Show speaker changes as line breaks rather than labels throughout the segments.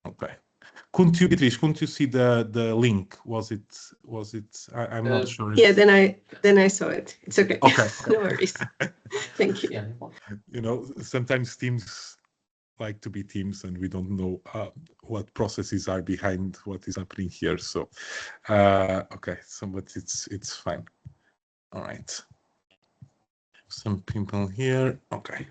Okay. Couldn't you see the link? Was it? I'm not sure.
Yeah, then I saw it. It's okay.
Okay.
No worries. Thank you.
You know, sometimes teams like to be teams, and we don't know what processes are behind what is happening here. So, okay. So, but it's fine. All right. Some people here. Okay.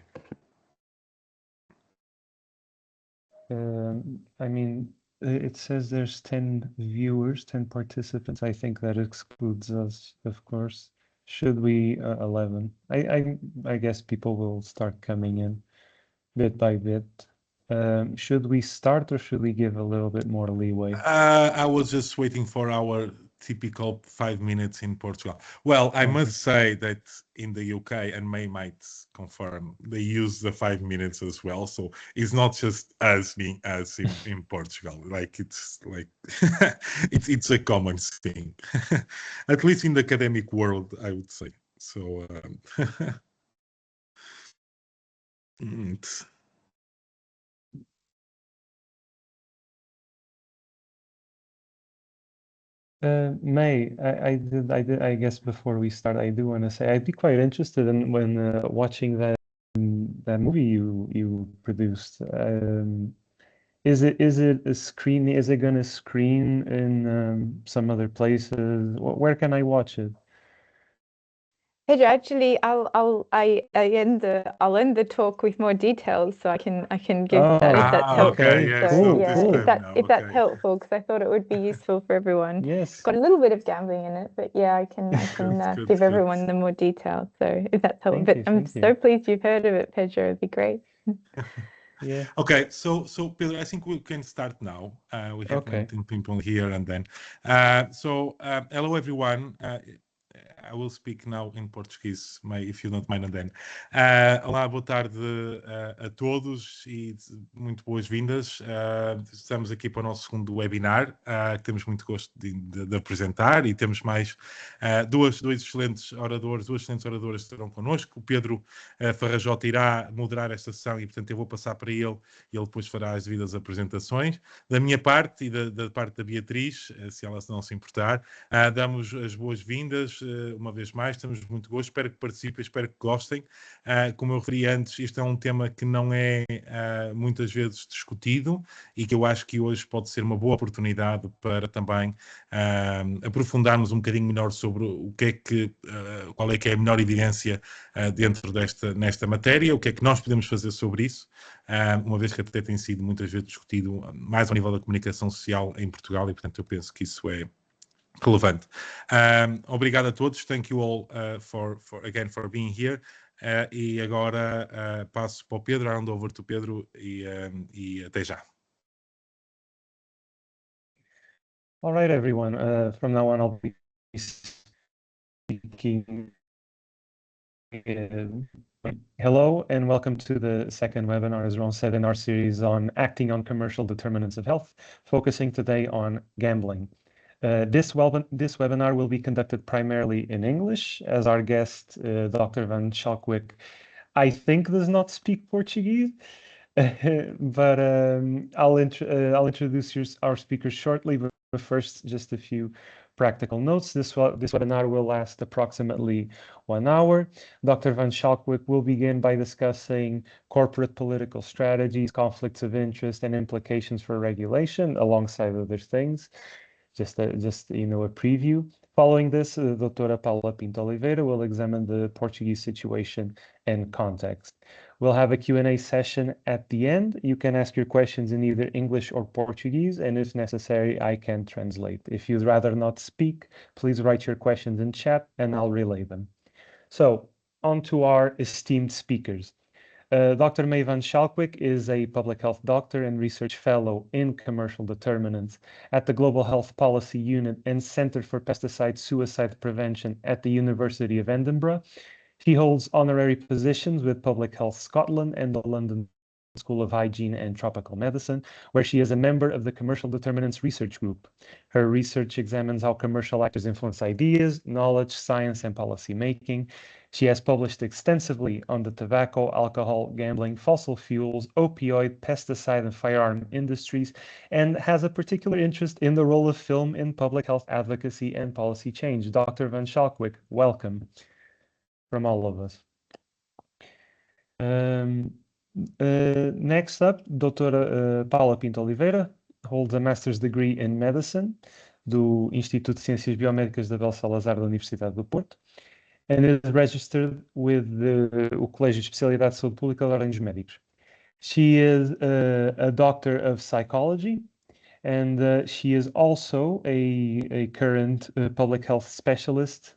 I mean, it says there's 10 viewers, 10 participants. I think that excludes us, of course. Should we 11? I guess people will start coming in bit by bit. Should we start or should we give a little bit more leeway?
I was just waiting for our typical 5 minutes in Portugal. Well, I must say that in the UK, and May might confirm, they use the 5 minutes as well. So it's not just us being us in Portugal. Like it's like it's a common thing, at least in the academic world, I would say. So
May, I guess before we start, I do want to say I'd be quite interested in when watching that movie you produced. Is it a screen? Is it going to screen in some other places? Where can I watch it?
Pedro, actually, I'll end the talk with more details, so I can give that if that's helpful.
Okay, yeah,
so
cool.
if that's helpful, because I thought it would be useful for everyone.
Yes,
it's got a little bit of gambling in it, but yeah, I can give everyone the more details. So if that's helpful, but I'm so pleased you've heard of it, Pedro. It'd be great.
Yeah.
Okay, so Pedro, I think we can start now. We have 19 people here, and then hello everyone. I will speak now em português, if you don't mind, and then. Olá, boa tarde a todos e muito boas-vindas. Estamos aqui para o nosso segundo webinar, que temos muito gosto de apresentar, e temos mais duas excelentes oradoras que estarão connosco. O Pedro Farrajota irá moderar esta sessão e, portanto, eu vou passar para ele e ele depois fará as devidas apresentações. Da minha parte e da parte da Beatriz, se ela não se importar, damos as boas-vindas uma vez mais, temos muito gosto, espero que participem, espero que gostem. Como eu referi antes, este é um tema que não é muitas vezes discutido e que eu acho que hoje pode ser uma boa oportunidade para também aprofundarmos um bocadinho melhor sobre o que é qual é que é a melhor evidência dentro nesta matéria, o que é que nós podemos fazer sobre isso, uma vez que até tem sido muitas vezes discutido mais ao nível da comunicação social em Portugal e, portanto, eu penso que isso é relevante. Obrigado a todos. Thank you all for being here. E agora passo para o Pedro, hand over to Pedro e até já.
All right, everyone. From now on, I'll be speaking. Hello and welcome to the second webinar, as Ron said, in our series on acting on commercial determinants of health, focusing today on gambling. This webinar will be conducted primarily in English, as our guest, Dr. Van Schalkwyk, I think does not speak Portuguese, but I'll introduce our speakers shortly, but first, just a few practical notes. This webinar will last approximately 1 hour. Dr. Van Schalkwyk will begin by discussing corporate political strategies, conflicts of interest, and implications for regulation, alongside other things. Just a preview. Following this, Doutora Paula Pinto Oliveira will examine the Portuguese situation and context. We'll have a Q&A session at the end. You can ask your questions in either English or Portuguese, and if necessary, I can translate. If you'd rather not speak, please write your questions in chat and I'll relay them. So, on to our esteemed speakers. Dr. May Van Schalkwyk is a public health doctor and research fellow in commercial determinants at the Global Health Policy Unit and Center for Pesticide Suicide Prevention at the University of Edinburgh. He holds honorary positions with Public Health Scotland and the London School of Hygiene and Tropical Medicine, where she is a member of the Commercial Determinants Research Group. Her research examines how commercial actors influence ideas, knowledge, science, and policy making. She has published extensively on the tobacco, alcohol, gambling, fossil fuels, opioid, pesticide, and firearm industries, and has a particular interest in the role of film in public health advocacy and policy change. Dr. Van Schalkwyk, welcome from all of us. Next up, Doutora Paula Pinto Oliveira holds a master's degree in medicine do Instituto de Ciências Biomédicas da Bel Salazar da Universidade do Porto, and is registered with o Colégio de Especialidade de Saúde Pública da Ordem dos Médicos. She is a doctor of psychology, and she is also a current public health specialist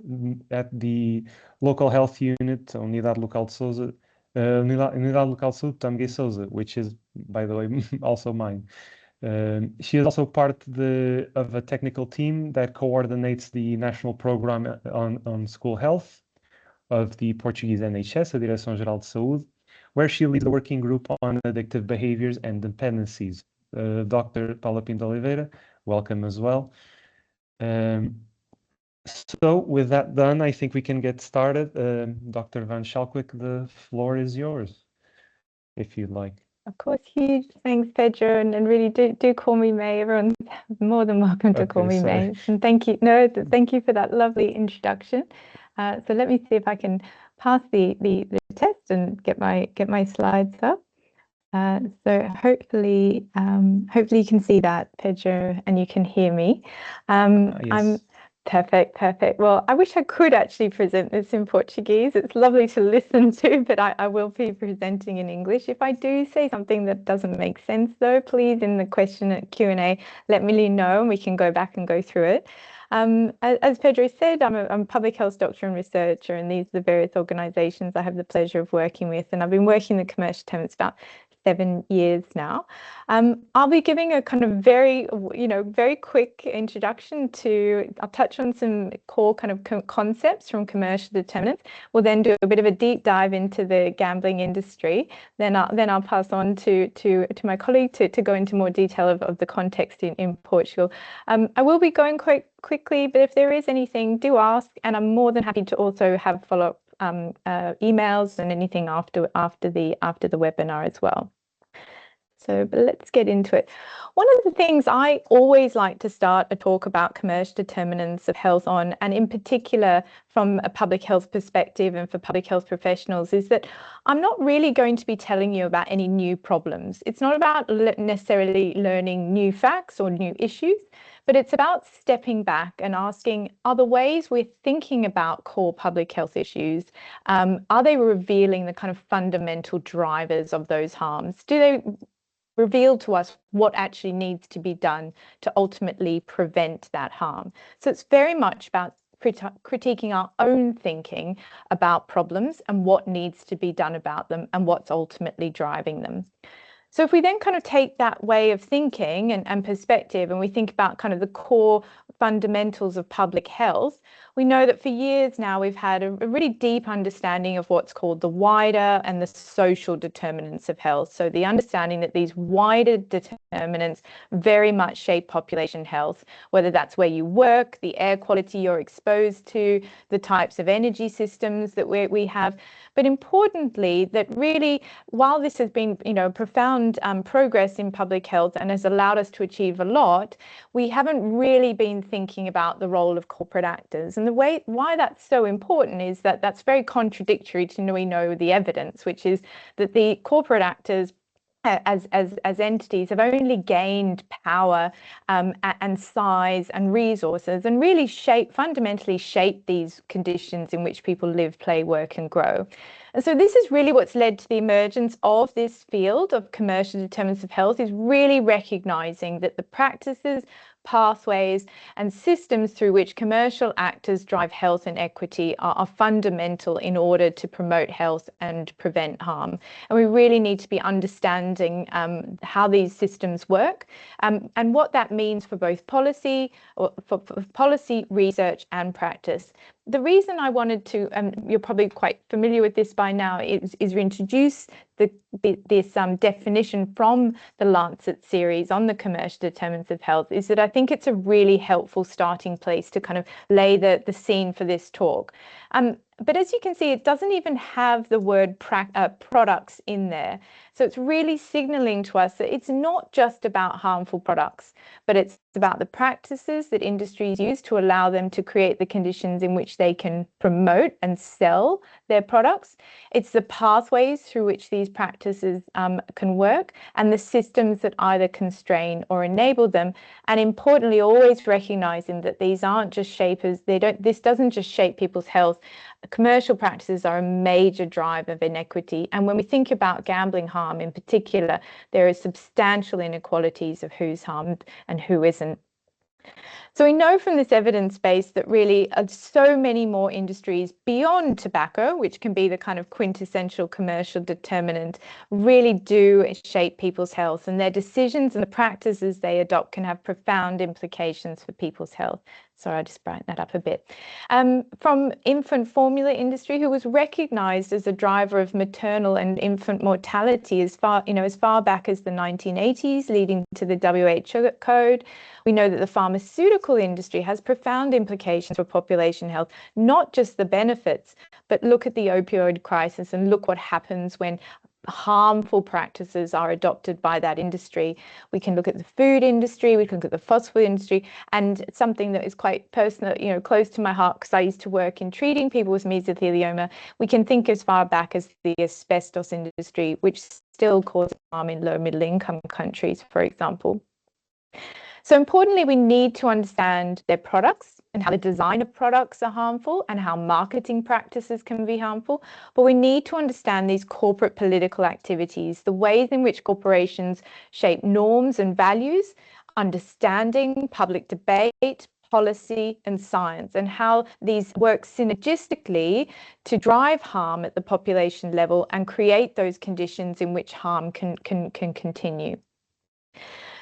at the local health unit, Unidade Local de Sousa, Unidade Local de Saúde Tamgué Sousa, which is, by the way, also mine. She is also part of a technical team that coordinates the national program on school health of the Portuguese NHS, a Direção-Geral de Saúde, where she leads the working group on addictive behaviors and dependencies. Dr. Paula Pinto Oliveira, welcome as well. So with that done, I think we can get started. Dr. Van Schalkwyk, the floor is yours, if you'd like.
Of course, huge thanks, Pedro, and really do call me May. Everyone's more than welcome to call me May. And thank you, thank you for that lovely introduction. So let me see if I can pass the test and get my slides up. So hopefully you can see that, Pedro, and you can hear me.
Yes.
I'm perfect. Well, I wish I could actually present this in Portuguese. It's lovely to listen to, but I will be presenting in English. If I do say something that doesn't make sense, though, please in the question at Q&A, let me know and we can go back and go through it. As Pedro said, I'm a public health doctor and researcher, and these are the various organizations I have the pleasure of working with. And I've been working in the commercial terms about 7 years now. I'll be giving a kind of very quick introduction to, I'll touch on some core kind of concepts from commercial determinants. We'll then do a bit of a deep dive into the gambling industry. Then I'll pass on to my colleague to go into more detail of the context in Portugal. I will be going quite quickly, but if there is anything, do ask, and I'm more than happy to also have follow-up emails and anything after the webinar as well. So, but let's get into it. One of the things I always like to start a talk about commercial determinants of health on, and in particular from a public health perspective and for public health professionals, is that I'm not really going to be telling you about any new problems. It's not about necessarily learning new facts or new issues, but it's about stepping back and asking, are the ways we're thinking about core public health issues, are they revealing the kind of fundamental drivers of those harms? Do they reveal to us what actually needs to be done to ultimately prevent that harm? So it's very much about critiquing our own thinking about problems and what needs to be done about them and what's ultimately driving them. So if we then kind of take that way of thinking and perspective, and we think about kind of the core fundamentals of public health, we know that for years now we've had a really deep understanding of what's called the wider and the social determinants of health. So the understanding that these wider determinants very much shape population health, whether that's where you work, the air quality you're exposed to, the types of energy systems that we have. But importantly, that really, while this has been, profound progress in public health and has allowed us to achieve a lot, we haven't really been thinking about the role of corporate actors. And why that's so important is that that's very contradictory to we know the evidence, which is that the corporate actors as entities have only gained power and size and resources, and really fundamentally shape these conditions in which people live, play, work, and grow. And so this is really what's led to the emergence of this field of commercial determinants of health, is really recognizing that the practices, pathways, and systems through which commercial actors drive health and equity are fundamental in order to promote health and prevent harm. And we really need to be understanding how these systems work and what that means for both policy, or for policy, research, and practice. the reason I wanted to, you're probably quite familiar with this by now, is reintroduce this definition from the Lancet series on the commercial determinants of health, is that I think it's a really helpful starting place to kind of lay the scene for this talk. But as you can see, it doesn't even have the word products in there. So it's really signaling to us that it's not just about harmful products, but it's about the practices that industries use to allow them to create the conditions in which they can promote and sell their products. It's the pathways through which these practices can work, and the systems that either constrain or enable them. And importantly, always recognizing that these aren't just shapers. This doesn't just shape people's health. Commercial practices are a major driver of inequity. And when we think about gambling harm in particular, there are substantial inequalities of who's harmed and who isn't. So we know from this evidence base that really so many more industries beyond tobacco, which can be the kind of quintessential commercial determinant, really do shape people's health, and their decisions and the practices they adopt can have profound implications for people's health. Sorry, I just brightened that up a bit. From infant formula industry, who was recognized as a driver of maternal and infant mortality as far back as the 1980s, leading to the WHO code. We know that the pharmaceutical industry has profound implications for population health, not just the benefits, but look at the opioid crisis and look what happens when harmful practices are adopted by that industry. We can look at the food industry, we can look at the fossil industry, and something that is quite personal, close to my heart, because I used to work in treating people with mesothelioma. We can think as far back as the asbestos industry, which still causes harm in low middle income countries, for example. So importantly, we need to understand their products and how the design of products are harmful and how marketing practices can be harmful. But we need to understand these corporate political activities, the ways in which corporations shape norms and values, understanding public debate, policy and science, and how these work synergistically to drive harm at the population level and create those conditions in which harm can continue.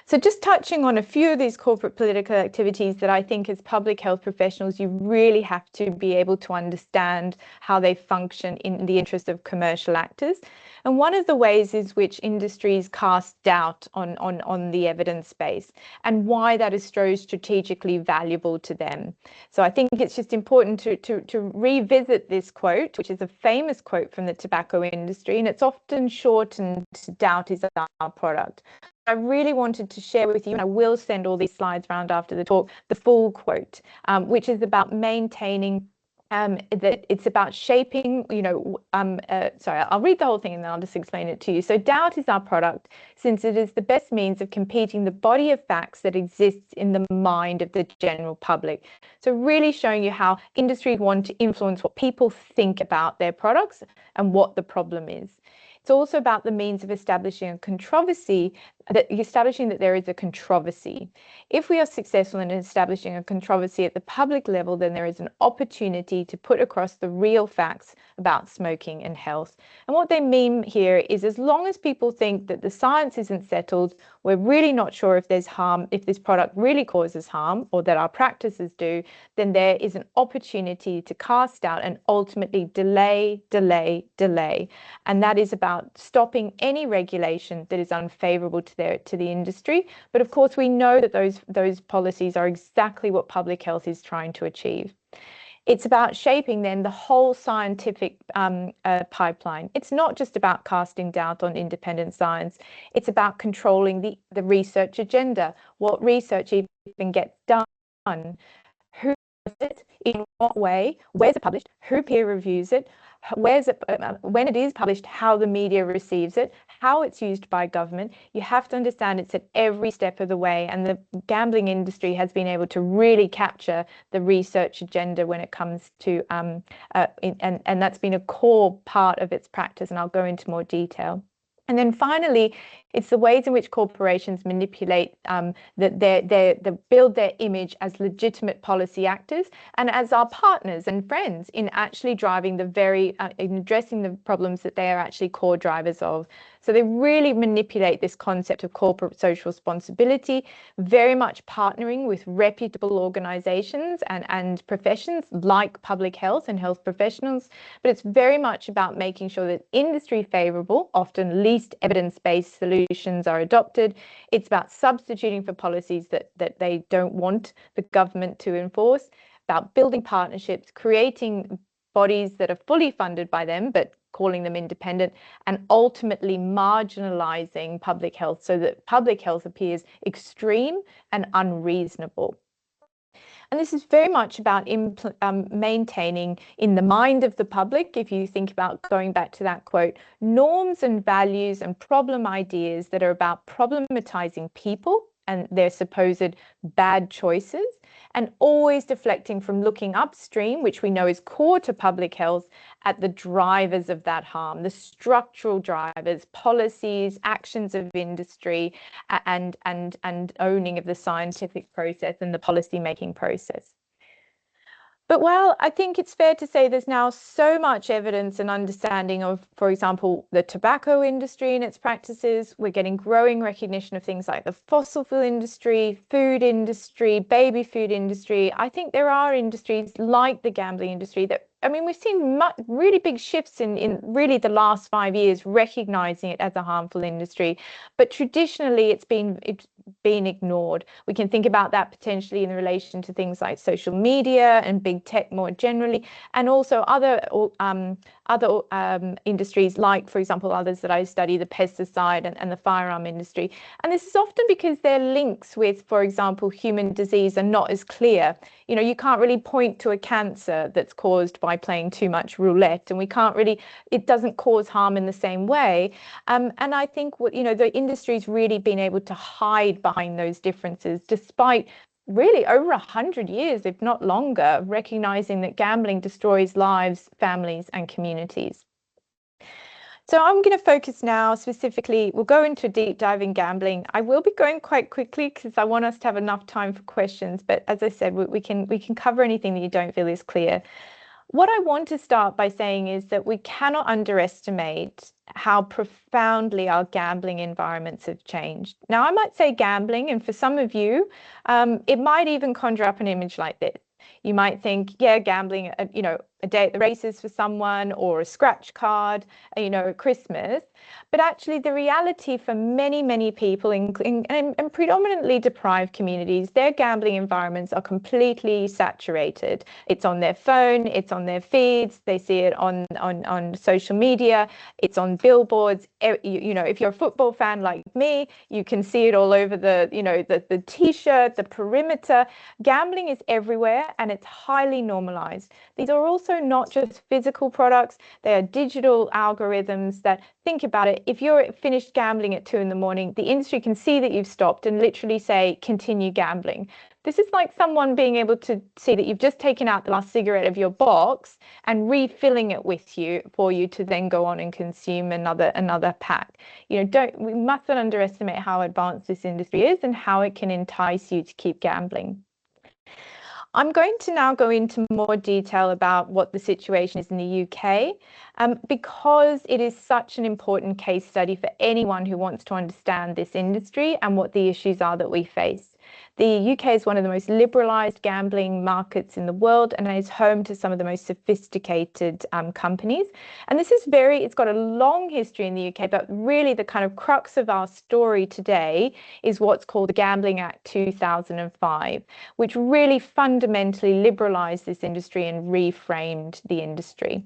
So just touching on a few of these corporate political activities that I think as public health professionals, you really have to be able to understand how they function in the interest of commercial actors. And one of the ways is which industries cast doubt on the evidence base and why that is so strategically valuable to them. So I think it's just important to revisit this quote, which is a famous quote from the tobacco industry, and it's often shortened to "doubt is our product." I really wanted to share with you, and I will send all these slides around after the talk, the full quote, which is about maintaining that it's about shaping, sorry, I'll read the whole thing and then I'll just explain it to you. So doubt is our product, since it is the best means of competing the body of facts that exists in the mind of the general public. So really showing you how industries want to influence what people think about their products and what the problem is. It's also about the means of establishing a controversy, establishing that there is a controversy. If we are successful in establishing a controversy at the public level, then there is an opportunity to put across the real facts about smoking and health. And what they mean here is, as long as people think that the science isn't settled, we're really not sure if there's harm, if this product really causes harm, or that our practices do, then there is an opportunity to cast doubt and ultimately delay. And that is about stopping any regulation that is unfavorable to the industry. But of course, we know that those policies are exactly what public health is trying to achieve. It's about shaping then the whole scientific pipeline. It's not just about casting doubt on independent science. It's about controlling the research agenda, what research even gets done, who does it, in what way, where's it published, who peer reviews it, where's it, when it is published, how the media receives it, how it's used by government. You have to understand it's at every step of the way, and the gambling industry has been able to really capture the research agenda when it comes to and that's been a core part of its practice, and I'll go into more detail. And then finally, it's the ways in which corporations manipulate they build their image as legitimate policy actors and as our partners and friends in actually driving in addressing the problems that they are actually core drivers of. So they really manipulate this concept of corporate social responsibility, very much partnering with reputable organizations and professions like public health and health professionals. But it's very much about making sure that industry favorable, often least evidence-based solutions are adopted. It's about substituting for policies that they don't want the government to enforce, about building partnerships, creating bodies that are fully funded by them, but calling them independent, and ultimately marginalizing public health so that public health appears extreme and unreasonable. And this is very much about maintaining in the mind of the public, if you think about going back to that quote, norms and values and problem ideas that are about problematizing people and their supposed bad choices, and always deflecting from looking upstream, which we know is core to public health, at the drivers of that harm, the structural drivers, policies, actions of industry, and owning of the scientific process and the policy-making process. But while I think it's fair to say there's now so much evidence and understanding of, for example, the tobacco industry and its practices, we're getting growing recognition of things like the fossil fuel industry, food industry, baby food industry. I think there are industries like the gambling industry that, I mean, we've seen really big shifts in really the last 5 years, recognizing it as a harmful industry. But traditionally, it's been ignored. We can think about that potentially in relation to things like social media and big tech more generally, and also other industries like, for example, others that I study, the pesticide and the firearm industry. And this is often because their links with, for example, human disease are not as clear. You know, you can't really point to a cancer that's caused by playing too much roulette, and it doesn't cause harm in the same way. And I think the industry's really been able to hide behind those differences, despite really over 100 years, if not longer, recognizing that gambling destroys lives, families, and communities. So I'm going to focus now specifically, we'll go into a deep dive in gambling. I will be going quite quickly because I want us to have enough time for questions. But as I said, we can cover anything that you don't feel is clear. What I want to start by saying is that we cannot underestimate how profoundly our gambling environments have changed. Now, I might say gambling, and for some of you, it might even conjure up an image like this. You might think, yeah, gambling, a day at the races for someone, or a scratch card, at Christmas. But actually, the reality for many, many people in predominantly deprived communities, their gambling environments are completely saturated. It's on their phone, it's on their feeds, they see it on social media, it's on billboards. If you're a football fan like me, you can see it all over the t-shirt, the perimeter. Gambling is everywhere, and it's highly normalized. These are also not just physical products, they are digital algorithms that, think about it, if you're finished gambling at 2 in the morning, the industry can see that you've stopped and literally say, continue gambling. This is like someone being able to see that you've just taken out the last cigarette of your box and refilling it for you to then go on and consume another pack. We mustn't underestimate how advanced this industry is and how it can entice you to keep gambling. I'm going to now go into more detail about what the situation is in the UK, because it is such an important case study for anyone who wants to understand this industry and what the issues are that we face. The UK is one of the most liberalised gambling markets in the world and is home to some of the most sophisticated companies. And this is it's got a long history in the UK, but really the kind of crux of our story today is what's called the Gambling Act 2005, which really fundamentally liberalised this industry and reframed the industry.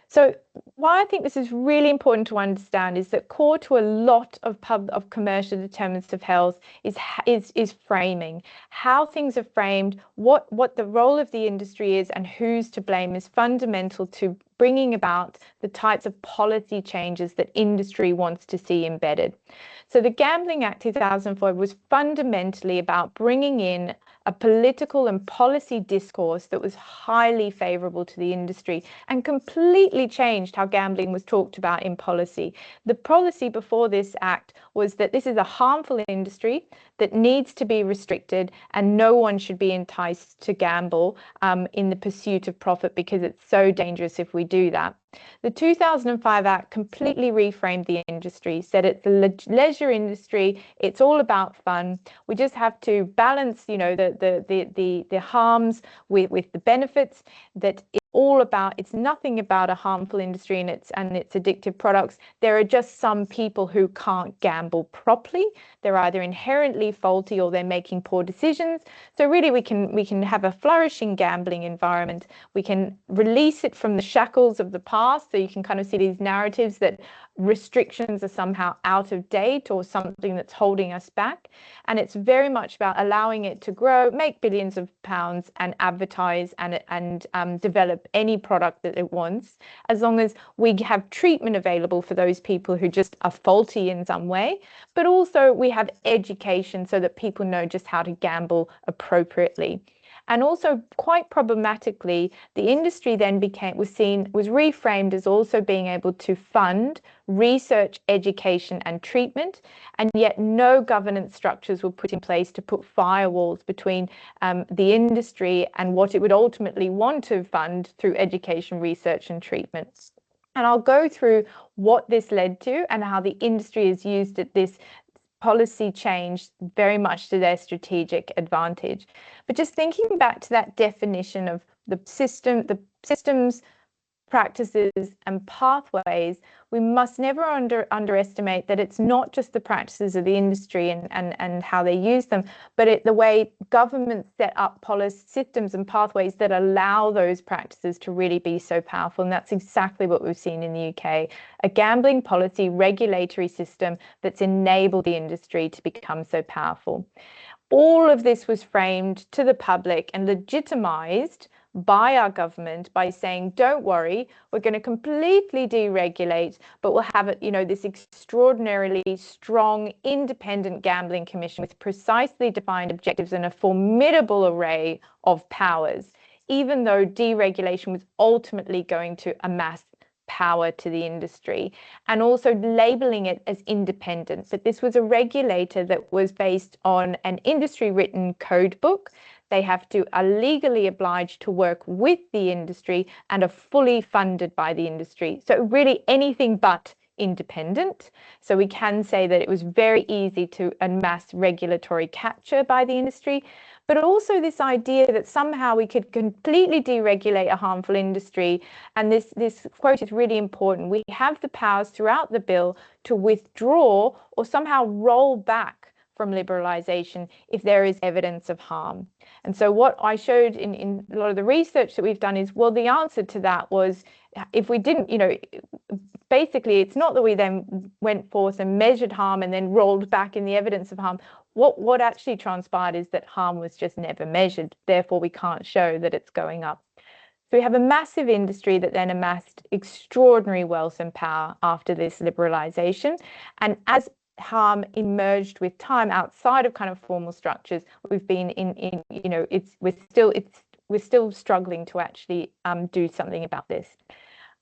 So why I think this is really important to understand is that core to a lot of commercial determinants of health is framing. How things are framed, what the role of the industry is, and who's to blame is fundamental to bringing about the types of policy changes that industry wants to see embedded. So the Gambling Act 2004 was fundamentally about bringing in a political and policy discourse that was highly favourable to the industry and completely changed how gambling was talked about in policy. The policy before this act was that this is a harmful industry that needs to be restricted and no one should be enticed to gamble in the pursuit of profit because it's so dangerous if we do that. The 2005 Act completely reframed the industry, said it's a leisure industry, it's all about fun. We just have to balance, you know, the harms with the benefits, that it's nothing about a harmful industry and its addictive products. There are just some people who can't gamble properly. They're either inherently faulty or they're making poor decisions. So really we can have a flourishing gambling environment. We can release it from the shackles of the past. So you can kind of see these narratives that restrictions are somehow out of date or something that's holding us back. And it's very much about allowing it to grow, make billions of pounds, and advertise and develop any product that it wants, as long as we have treatment available for those people who just are faulty in some way. But also we have education so that people know just how to gamble appropriately. And also, quite problematically, the industry then was reframed as also being able to fund research, education, and treatment, and yet no governance structures were put in place to put firewalls between the industry and what it would ultimately want to fund through education, research, and treatment. And I'll go through what this led to and how the industry has used this policy change very much to their strategic advantage. But just thinking back to that definition of the systems, practices, and pathways, we must never underestimate that it's not just the practices of the industry and how they use them, but the way governments set up policy systems and pathways that allow those practices to really be so powerful. And that's exactly what we've seen in the UK, a gambling policy regulatory system that's enabled the industry to become so powerful. All of this was framed to the public and legitimized by our government by saying, don't worry, we're going to completely deregulate, but we'll have this extraordinarily strong independent gambling commission with precisely defined objectives and a formidable array of powers, even though deregulation was ultimately going to amass power to the industry, and also labeling it as independent. But this was a regulator that was based on an industry written code book. They are legally obliged to work with the industry and are fully funded by the industry. So really anything but independent. So we can say that it was very easy to amass regulatory capture by the industry, but also this idea that somehow we could completely deregulate a harmful industry. And this quote is really important. We have the powers throughout the bill to withdraw or somehow roll back from liberalisation if there is evidence of harm. And so what I showed in a lot of the research that we've done is, well, the answer to that was, if we didn't, basically it's not that we then went forth and measured harm and then rolled back in the evidence of harm. What actually transpired is that harm was just never measured. Therefore, we can't show that it's going up. So we have a massive industry that then amassed extraordinary wealth and power after this liberalisation. And as harm emerged with time outside of kind of formal structures, we've been we're still struggling to actually do something about this.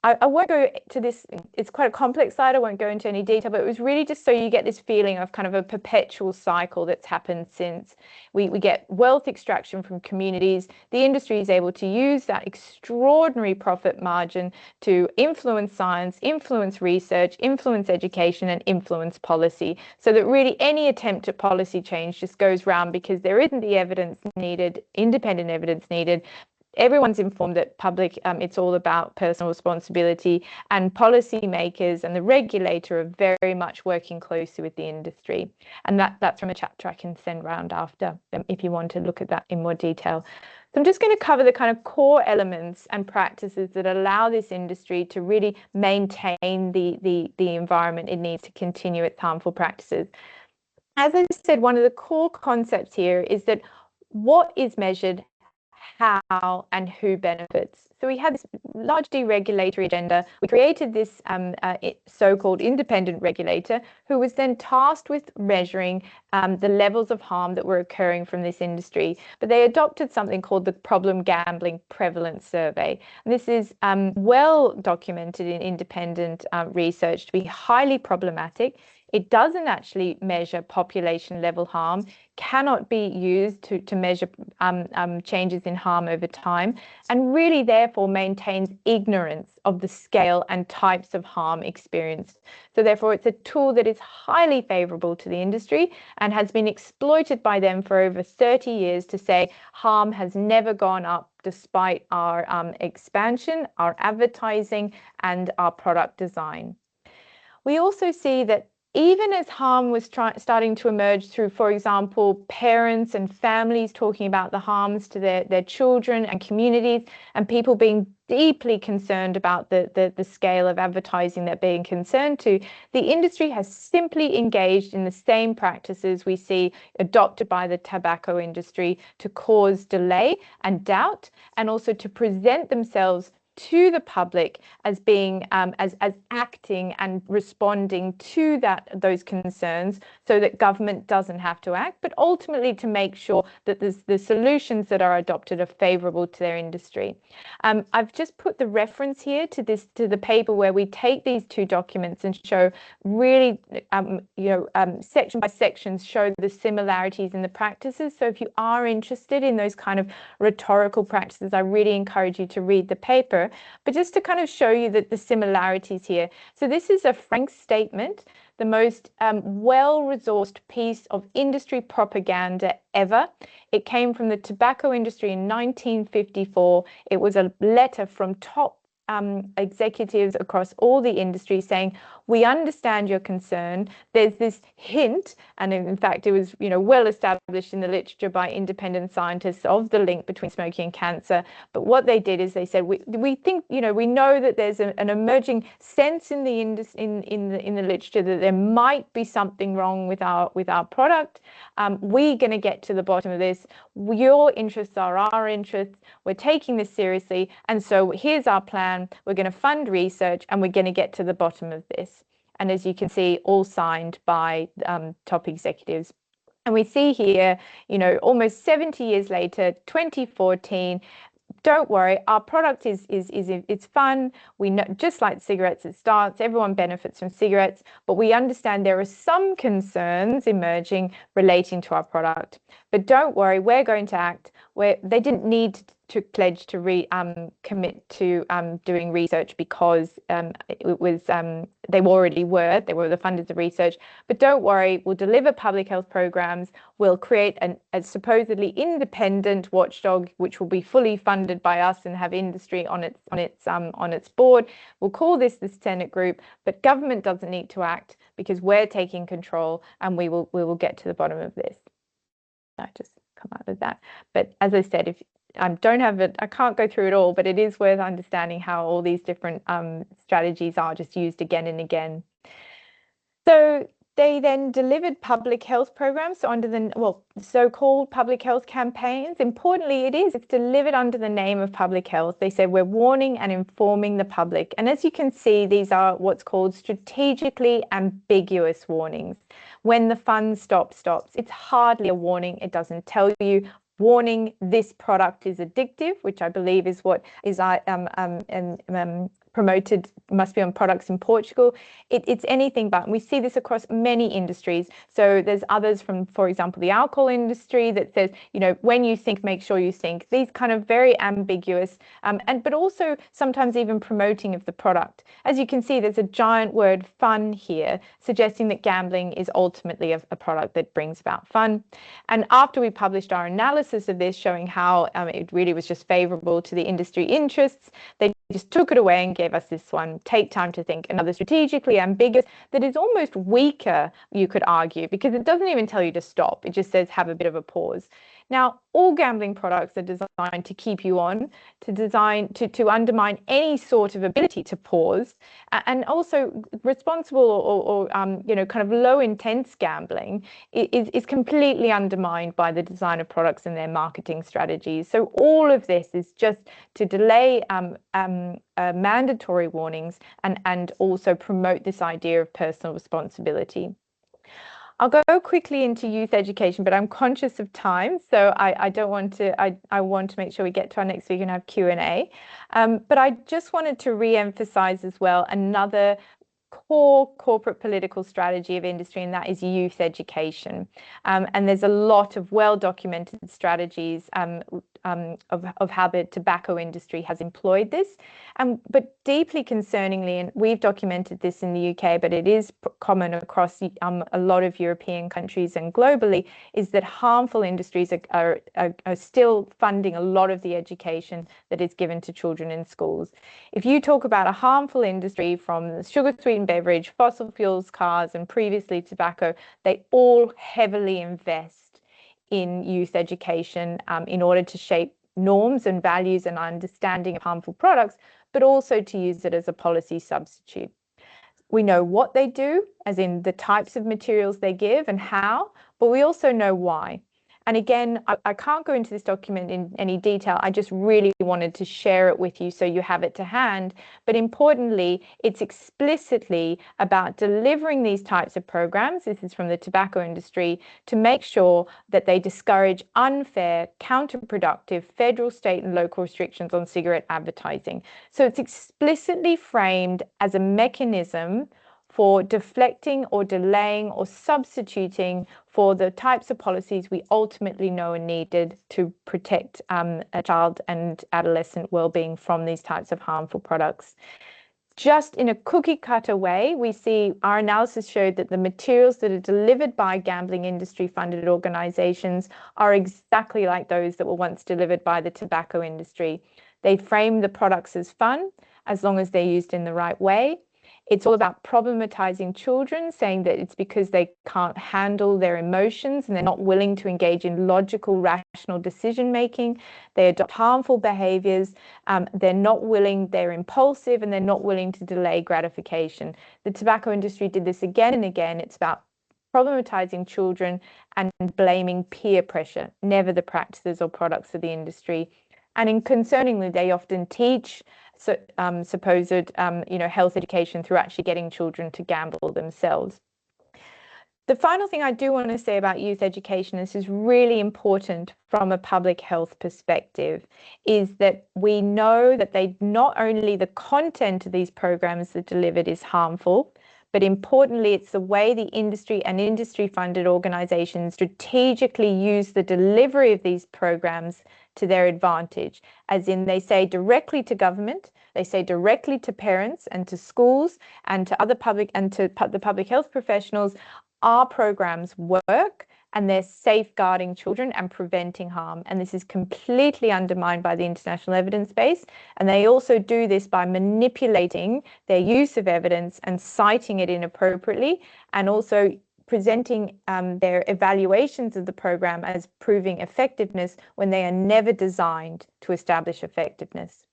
I won't go to this, it's quite a complex slide, I won't go into any detail, but it was really just so you get this feeling of kind of a perpetual cycle that's happened since. We get wealth extraction from communities. The industry is able to use that extraordinary profit margin to influence science, influence research, influence education, and influence policy. So that really any attempt at policy change just goes round because there isn't the evidence needed, independent evidence needed. Everyone's informed that it's all about personal responsibility, and policymakers and the regulator are very much working closely with the industry. And that's from a chapter I can send round after if you want to look at that in more detail. So I'm just going to cover the kind of core elements and practices that allow this industry to really maintain the environment it needs to continue its harmful practices. As I said, one of the core concepts here is that what is measured, how and who benefits. So we had this large deregulatory agenda. We created this so-called independent regulator who was then tasked with measuring the levels of harm that were occurring from this industry. But they adopted something called the Problem Gambling Prevalence Survey. And this is well documented in independent research to be highly problematic. It doesn't actually measure population level harm, cannot be used to measure changes in harm over time, and really therefore therefore maintains ignorance of the scale and types of harm experienced. So therefore, it's a tool that is highly favorable to the industry and has been exploited by them for over 30 years to say harm has never gone up despite our expansion, our advertising, and our product design. We also see that even as harm was starting to emerge through, for example, parents and families talking about the harms to their children and communities, and people being deeply concerned about the scale of advertising they're being concerned to, the industry has simply engaged in the same practices we see adopted by the tobacco industry to cause delay and doubt, and also to present themselves to the public as being as acting and responding to those concerns, so that government doesn't have to act, but ultimately to make sure that the solutions that are adopted are favorable to their industry. I've just put the reference here to the paper where we take these two documents and show really section by sections show the similarities in the practices. So if you are interested in those kind of rhetorical practices, I really encourage you to read the paper. But just to kind of show you that the similarities here. So this is a frank statement, the most well-resourced piece of industry propaganda ever. It came from the tobacco industry in 1954. It was a letter from top executives across all the industry saying, we understand your concern. There's this hint, and in fact, it was well established in the literature by independent scientists of the link between smoking and cancer. But what they did is they said, we think, we know that there's an emerging sense in the literature that there might be something wrong with our product. We're going to get to the bottom of this. Your interests are our interests. We're taking this seriously, and so here's our plan. We're going to fund research, and we're going to get to the bottom of this. And as you can see, all signed by top executives. And we see here, almost 70 years later, 2014, don't worry, our product is it's fun. We know, just like cigarettes, it starts, everyone benefits from cigarettes, but we understand there are some concerns emerging relating to our product. But don't worry, we're going to act. They didn't need to pledge to commit to doing research because it was they already were the funders of research. But don't worry, we'll deliver public health programs. We'll create a supposedly independent watchdog, which will be fully funded by us and have industry on its board. We'll call this the Senate group, but government doesn't need to act because we're taking control, and we will get to the bottom of this. I just come out of that. But as I said, if don't have it, I can't go through it all, but it is worth understanding how all these different strategies are just used again and again. So they then delivered public health programs, so under the so-called public health campaigns. Importantly, it's delivered under the name of public health. They said we're warning and informing the public. And as you can see, these are what's called strategically ambiguous warnings. When the fun stops. It's hardly a warning. It doesn't tell you, warning, this product is addictive, which I believe is what is promoted, must be on products in Portugal. It's anything but. And we see this across many industries. So there's others from, for example, the alcohol industry that says, when you think, make sure you think. These kind of very ambiguous, but also sometimes even promoting of the product. As you can see, there's a giant word fun here, suggesting that gambling is ultimately a product that brings about fun. And after we published our analysis of this, showing how it really was just favorable to the industry interests, they just took it away and gave us this one, take time to think, another strategically ambiguous that is almost weaker, you could argue, because it doesn't even tell you to stop. It just says have a bit of a pause. Now, all gambling products are designed to keep you on, to undermine any sort of ability to pause, and also responsible or kind of low intense gambling is completely undermined by the design of products and their marketing strategies. So all of this is just to delay mandatory warnings and also promote this idea of personal responsibility. I'll go quickly into youth education, but I'm conscious of time, so I don't want to. I want to make sure we get to our next week and have Q&A. But I just wanted to re-emphasize as well another core corporate political strategy of industry, and that is youth education. And there's a lot of well-documented strategies how the tobacco industry has employed this. But deeply concerningly, and we've documented this in the UK, but it is common across a lot of European countries and globally, is that harmful industries are still funding a lot of the education that is given to children in schools. If you talk about a harmful industry from sugar-sweetened beverage, fossil fuels, cars, and previously tobacco, they all heavily invest in youth education in order to shape norms and values and understanding of harmful products, but also to use it as a policy substitute. We know what they do, as in the types of materials they give and how, but we also know why. And again, I can't go into this document in any detail. I just really wanted to share it with you so you have it to hand. But importantly, it's explicitly about delivering these types of programs, this is from the tobacco industry, to make sure that they discourage unfair, counterproductive federal, state and local restrictions on cigarette advertising. So it's explicitly framed as a mechanism for deflecting or delaying or substituting for the types of policies we ultimately know are needed to protect a child and adolescent well-being from these types of harmful products. Just in a cookie cutter way, we see our analysis showed that the materials that are delivered by gambling industry funded organizations are exactly like those that were once delivered by the tobacco industry. They frame the products as fun, as long as they're used in the right way. It's all about problematizing children, saying that it's because they can't handle their emotions and they're not willing to engage in logical, rational decision making. They adopt harmful behaviors. They're not willing, they're impulsive, and they're not willing to delay gratification. The tobacco industry did this again and again. It's about problematizing children and blaming peer pressure, never the practices or products of the industry. And concerningly, they often teach supposed health education through actually getting children to gamble themselves. The final thing I do want to say about youth education, this is really important from a public health perspective, is that we know that not only the content of these programs that are delivered is harmful, but importantly, it's the way the industry and industry-funded organizations strategically use the delivery of these programs to their advantage, as in they say directly to government, they say directly to parents and to schools and to other public and to the public health professionals, our programs work and they're safeguarding children and preventing harm. And this is completely undermined by the international evidence base. And they also do this by manipulating their use of evidence and citing it inappropriately, and also presenting their evaluations of the program as proving effectiveness when they are never designed to establish effectiveness.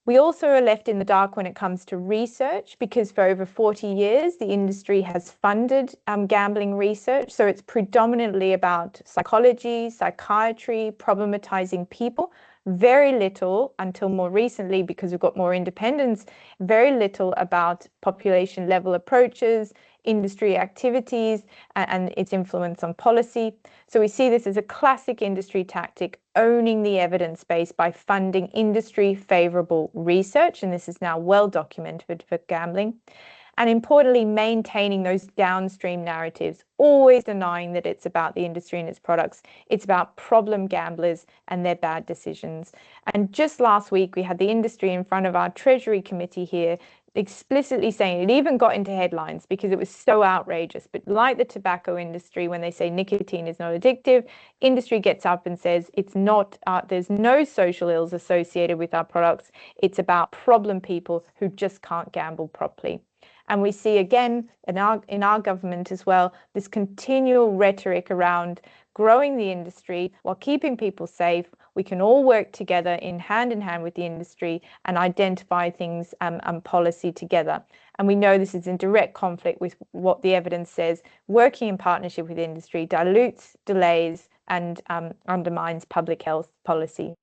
We also are left in the dark when it comes to research, because for over 40 years, the industry has funded gambling research. So it's predominantly about psychology, psychiatry, problematizing people. Very little, until more recently, because we've got more independence, very little about population level approaches, industry activities, and its influence on policy. So we see this as a classic industry tactic, owning the evidence base by funding industry favorable research. And this is now well documented for gambling. And importantly, maintaining those downstream narratives, always denying that it's about the industry and its products. It's about problem gamblers and their bad decisions. And just last week, we had the industry in front of our Treasury Committee here, explicitly saying, it even got into headlines because it was so outrageous. But like the tobacco industry, when they say nicotine is not addictive, industry gets up and says it's not, there's no social ills associated with our products. It's about problem people who just can't gamble properly. And we see again in our government as well, this continual rhetoric around growing the industry while keeping people safe. We can all work together in hand with the industry and identify things and policy together. And we know this is in direct conflict with what the evidence says. Working in partnership with industry dilutes, delays, and undermines public health policy.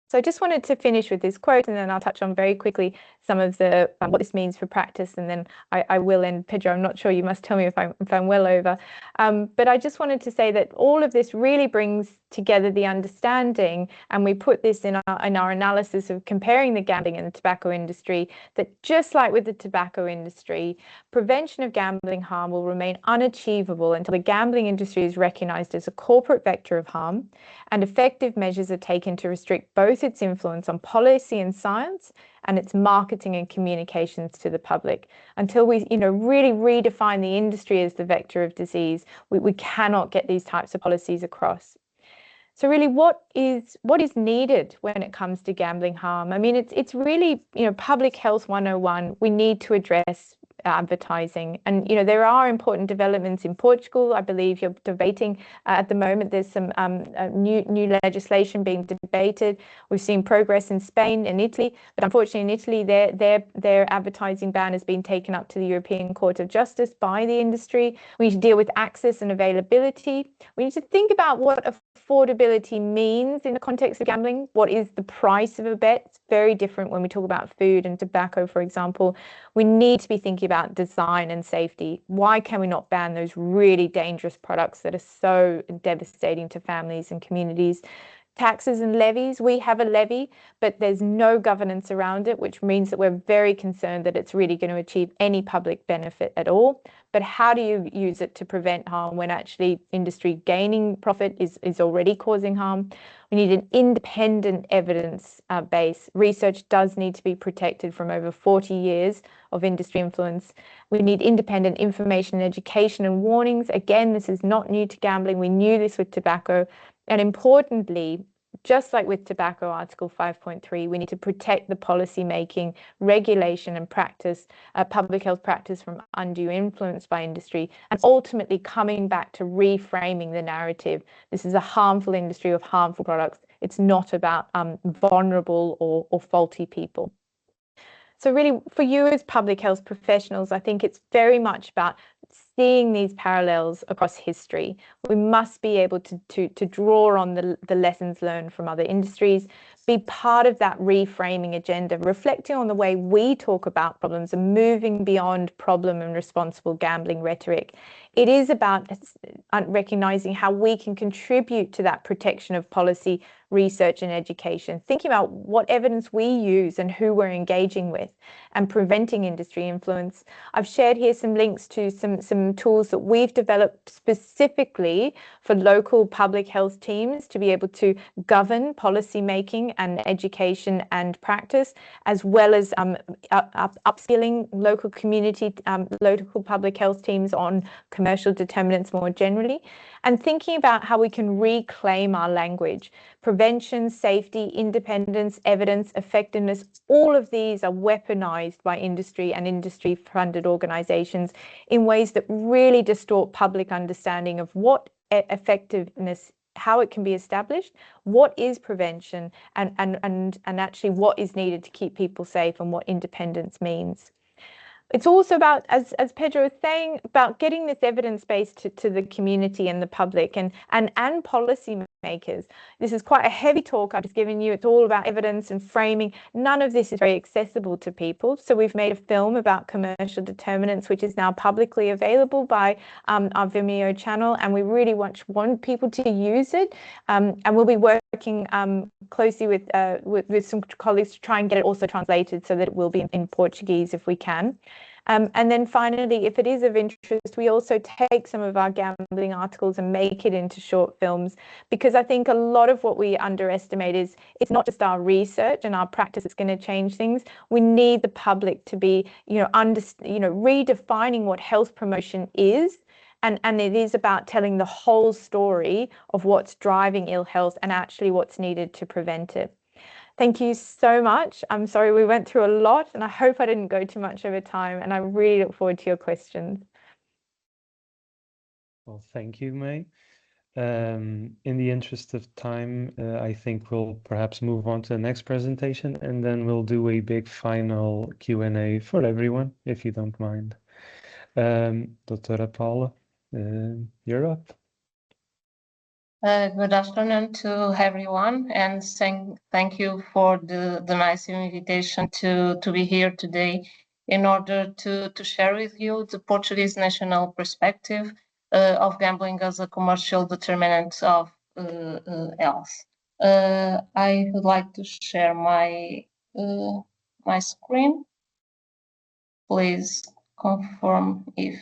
So I just wanted to finish with this quote, and then I'll touch on very quickly some of the what this means for practice, and then I will end. Pedro, I'm not sure, you must tell me if I'm well over. But I just wanted to say that all of this really brings together the understanding, and we put this in our analysis of comparing the gambling and the tobacco industry, that just like with the tobacco industry, prevention of gambling harm will remain unachievable until the gambling industry is recognized as a corporate vector of harm and effective measures are taken to restrict both its influence on policy and science and its marketing and communications to the public. Until we really redefine the industry as the vector of disease, we cannot get these types of policies across. So really, what is needed when it comes to gambling harm? I mean, it's really, public health 101. We need to address advertising, and there are important developments in Portugal. I believe you're debating at the moment. There's some new legislation being debated. We've seen progress in Spain and Italy, but unfortunately in Italy their advertising ban has been taken up to the European Court of Justice by the industry. We need to deal with access and availability. We need to think about what affordability means in the context of gambling. What is the price of a bet? It's very different when we talk about food and tobacco, for example. We need to be thinking about design and safety. Why can we not ban those really dangerous products that are so devastating to families and communities? Taxes and levies. We have a levy, but there's no governance around it, which means that we're very concerned that it's really going to achieve any public benefit at all. But how do you use it to prevent harm when actually industry gaining profit is already causing harm? We need an independent evidence base. Research does need to be protected from over 40 years of industry influence. We need independent information, education and warnings. Again, this is not new to gambling. We knew this with tobacco. And importantly, just like with tobacco, Article 5.3, we need to protect the policy making, regulation and practice, public health practice from undue influence by industry, and ultimately coming back to reframing the narrative. This is a harmful industry of harmful products. It's not about vulnerable or faulty people. So really, for you as public health professionals, I think it's very much about seeing these parallels across history. We must be able to draw on the lessons learned from other industries, be part of that reframing agenda, reflecting on the way we talk about problems and moving beyond problem and responsible gambling rhetoric. It is about recognizing how we can contribute to that protection of policy, research and education, thinking about what evidence we use and who we're engaging with, and preventing industry influence. I've shared here some links to some tools that we've developed specifically for local public health teams to be able to govern policy making and education and practice, as well as upskilling local community, local public health teams on commercial determinants more generally, and thinking about how we can reclaim our language. Prevention, safety, independence, evidence, effectiveness, all of these are weaponized by industry and industry-funded organizations in ways that really distort public understanding of what effectiveness, how it can be established, what is prevention, and actually what is needed to keep people safe and what independence means. It's also about, as Pedro was saying, about getting this evidence base to the community and the public and policy makers. This is quite a heavy talk I've just given you. It's all about evidence and framing. None of this is very accessible to people. So we've made a film about commercial determinants, which is now publicly available by our Vimeo channel. And we really want people to use it. And we'll be working closely with some colleagues to try and get it also translated so that it will be in Portuguese if we can. And then finally, if it is of interest, we also take some of our gambling articles and make it into short films, because I think a lot of what we underestimate is it's not just our research and our practice that's going to change things. We need the public to be, redefining what health promotion is. And it is about telling the whole story of what's driving ill health and actually what's needed to prevent it. Thank you so much. I'm sorry we went through a lot, and I hope I didn't go too much over time, and I really look forward to your questions.
Well, thank you, May. In the interest of time, I think we'll perhaps move on to the next presentation, and then we'll do a big final Q&A for everyone, if you don't mind. Doutora Paula, you're up.
Good afternoon to everyone, and thank you for the nice invitation to be here today in order to share with you the Portuguese national perspective of gambling as a commercial determinant of health. I would like to share my my screen. Please confirm if.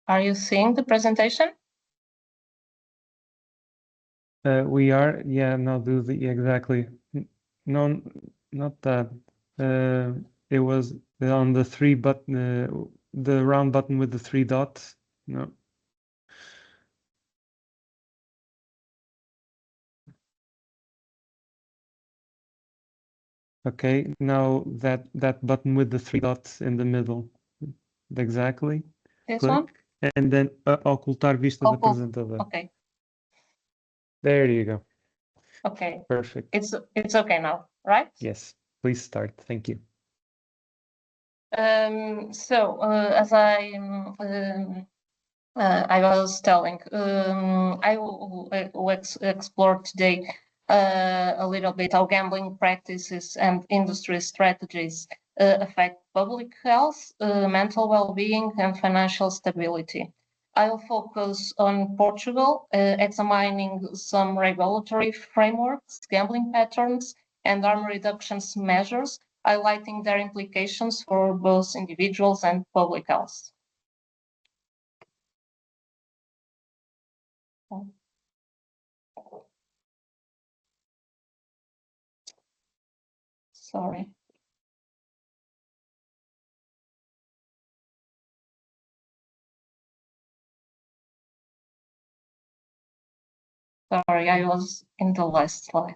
Are you seeing the presentation?
We are, yeah, no, do the exactly. No, not that. It was on the three button, the round button with the three dots. No. Okay, now that button with the three dots in the middle. Exactly.
This
Click.
one?
And then ocultar vista do apresentador.
Okay.
There you go.
Okay.
Perfect.
It's okay now, right?
Yes. Please start. Thank you.
As I was telling, I will explore today a little bit how gambling practices and industry strategies affect public health, mental well-being, and financial stability. I will focus on Portugal, examining some regulatory frameworks, gambling patterns, and harm reduction measures, highlighting their implications for both individuals and public health. Sorry. Sorry, I was in the last slide.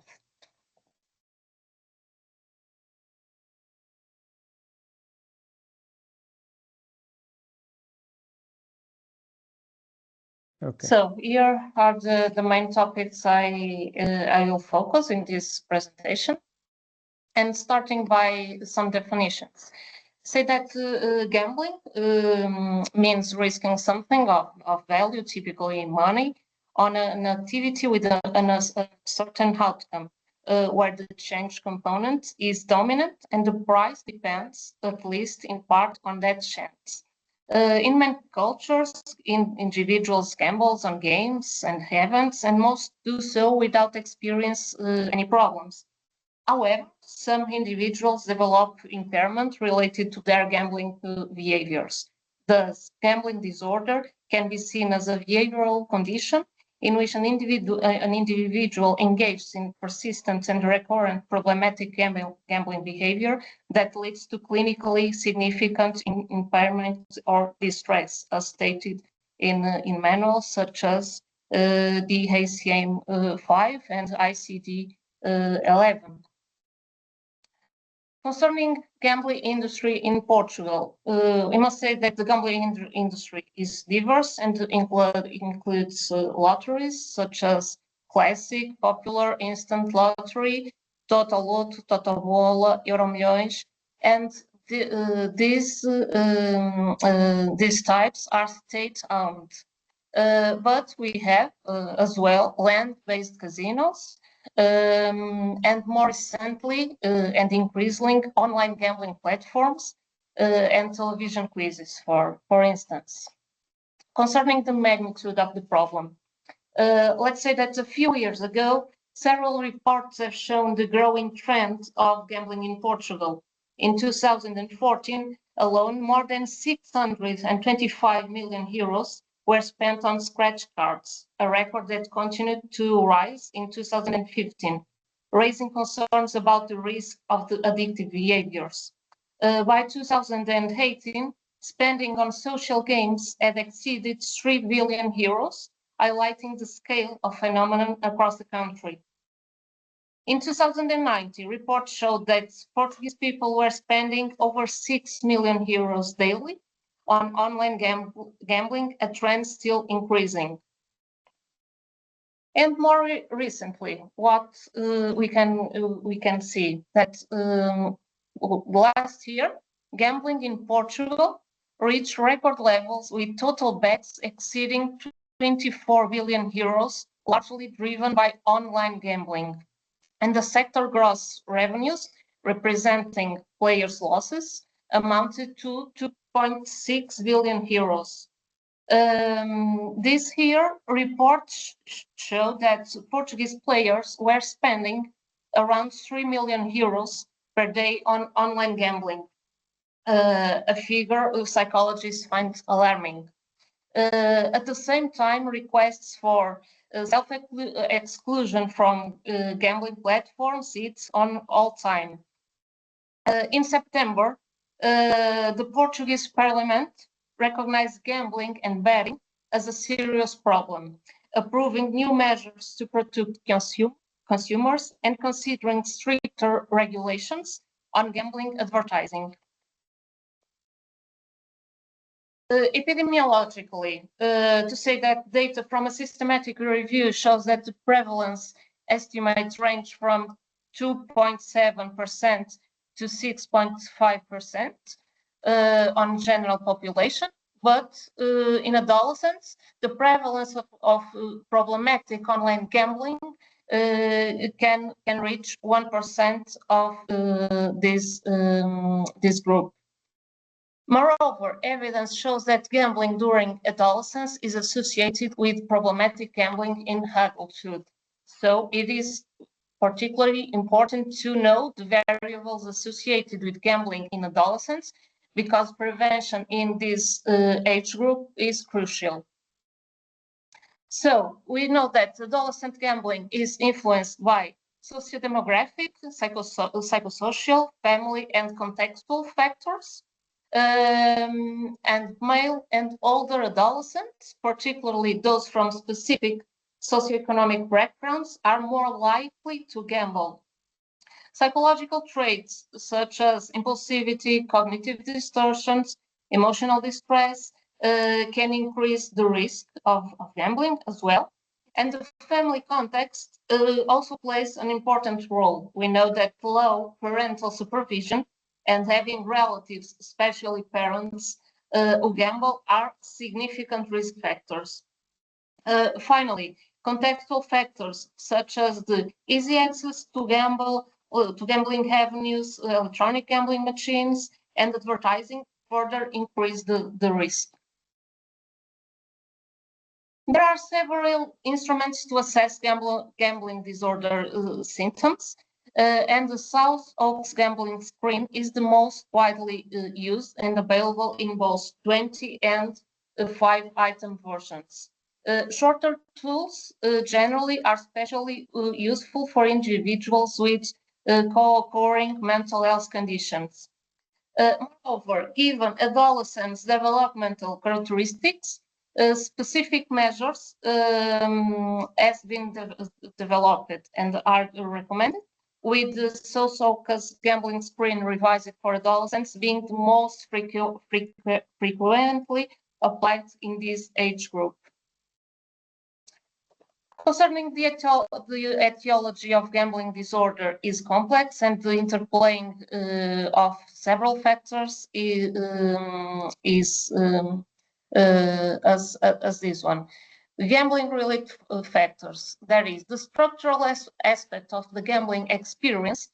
Okay.
So here are the main topics I will focus in this presentation, and starting by some definitions. Say that gambling means risking something of value, typically money, on an activity with a certain outcome, where the change component is dominant and the price depends, at least in part, on that chance. In many cultures, individuals gamble on games and events, and most do so without experience any problems. However, some individuals develop impairment related to their gambling behaviors. Thus, gambling disorder can be seen as a behavioral condition in which an individual engages in persistent and recurrent problematic gambling behavior that leads to clinically significant impairment or distress, as stated in manuals such as the ACM-5 and ICD-11. Concerning gambling industry in Portugal, we must say that the gambling industry is diverse and includes lotteries such as classic, popular, instant lottery, Total Loto, Total Bola, Euromilhões, and these types are state-owned. But we have as well land-based casinos, and more recently and increasingly online gambling platforms and television quizzes, for instance. Concerning the magnitude of the problem, let's say that a few years ago, several reports have shown the growing trend of gambling in Portugal. In 2014 alone, more than 625 million euros were spent on scratch cards, a record that continued to rise in 2015, raising concerns about the risk of the addictive behaviors. By 2018, spending on social games had exceeded 3 billion euros, highlighting the scale of phenomenon across the country. In 2019, reports showed that Portuguese people were spending over 6 million euros daily on online gambling, a trend still increasing. And more recently, what we can see that last year, gambling in Portugal reached record levels with total bets exceeding 24 billion euros, largely driven by online gambling. And the sector gross revenues, representing players' losses, amounted to 2.6 billion euros. This here reports show that Portuguese players were spending around 3 million euros per day on online gambling, a figure psychologists find alarming. At the same time, requests for self-exclusion from gambling platforms it's on all time. In September, the Portuguese Parliament recognized gambling and betting as a serious problem, approving new measures to protect consumers and considering stricter regulations on gambling advertising. Epidemiologically, to say that data from a systematic review shows that the prevalence estimates range from 2.7% to 6.5% on general population, but in adolescents, the prevalence of problematic online gambling can reach 1% of this group. Moreover, evidence shows that gambling during adolescence is associated with problematic gambling in adulthood. So it is particularly important to know the variables associated with gambling in adolescence, because prevention in this age group is crucial. So we know that adolescent gambling is influenced by sociodemographic, psychosocial, family, and contextual factors. And male and older adolescents, particularly those from specific socioeconomic backgrounds, are more likely to gamble. Psychological traits such as impulsivity, cognitive distortions, emotional distress can increase the risk of gambling as well. And the family context also plays an important role. We know that low parental supervision and having relatives, especially parents, who gamble are significant risk factors. Finally, contextual factors such as the easy access to gambling avenues, electronic gambling machines, and advertising further increase the risk. There are several instruments to assess gambling disorder symptoms. And the South Oaks gambling screen is the most widely used and available in both 20 and 5-item versions. Shorter tools generally are especially useful for individuals with co-occurring mental health conditions. Moreover, given adolescents' developmental characteristics, specific measures have been developed and are recommended, with the South Oaks gambling screen revised for adolescents being the most frequently applied in this age group. Concerning the etiology of gambling disorder is complex, and the interplaying of several factors is as this one. Gambling-related factors, that is, the structural aspect of the gambling experience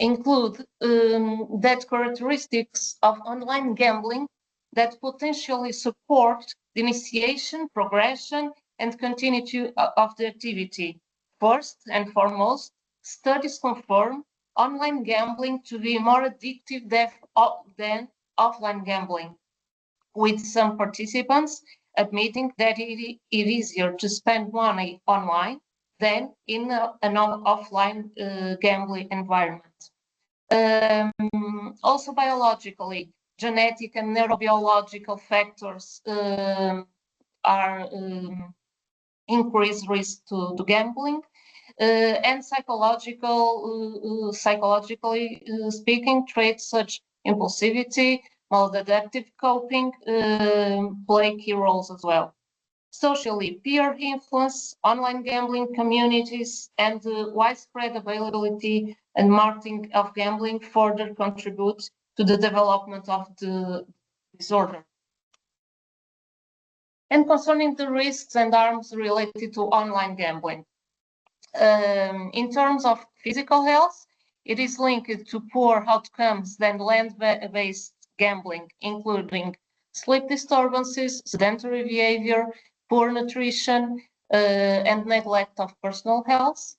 include that characteristics of online gambling that potentially support the initiation, progression, and continuity of the activity. First and foremost, studies confirm online gambling to be more addictive than offline gambling, with some participants admitting that it is easier to spend money online than in an offline gambling environment. Also biologically, genetic and neurobiological factors are increased risk to gambling, and psychologically speaking, traits such impulsivity, maladaptive coping play key roles as well. Socially, peer influence, online gambling communities, and the widespread availability and marketing of gambling further contribute to the development of the disorder. And concerning the risks and harms related to online gambling, in terms of physical health, it is linked to poor outcomes than land-based gambling, including sleep disturbances, sedentary behavior, poor nutrition, and neglect of personal health.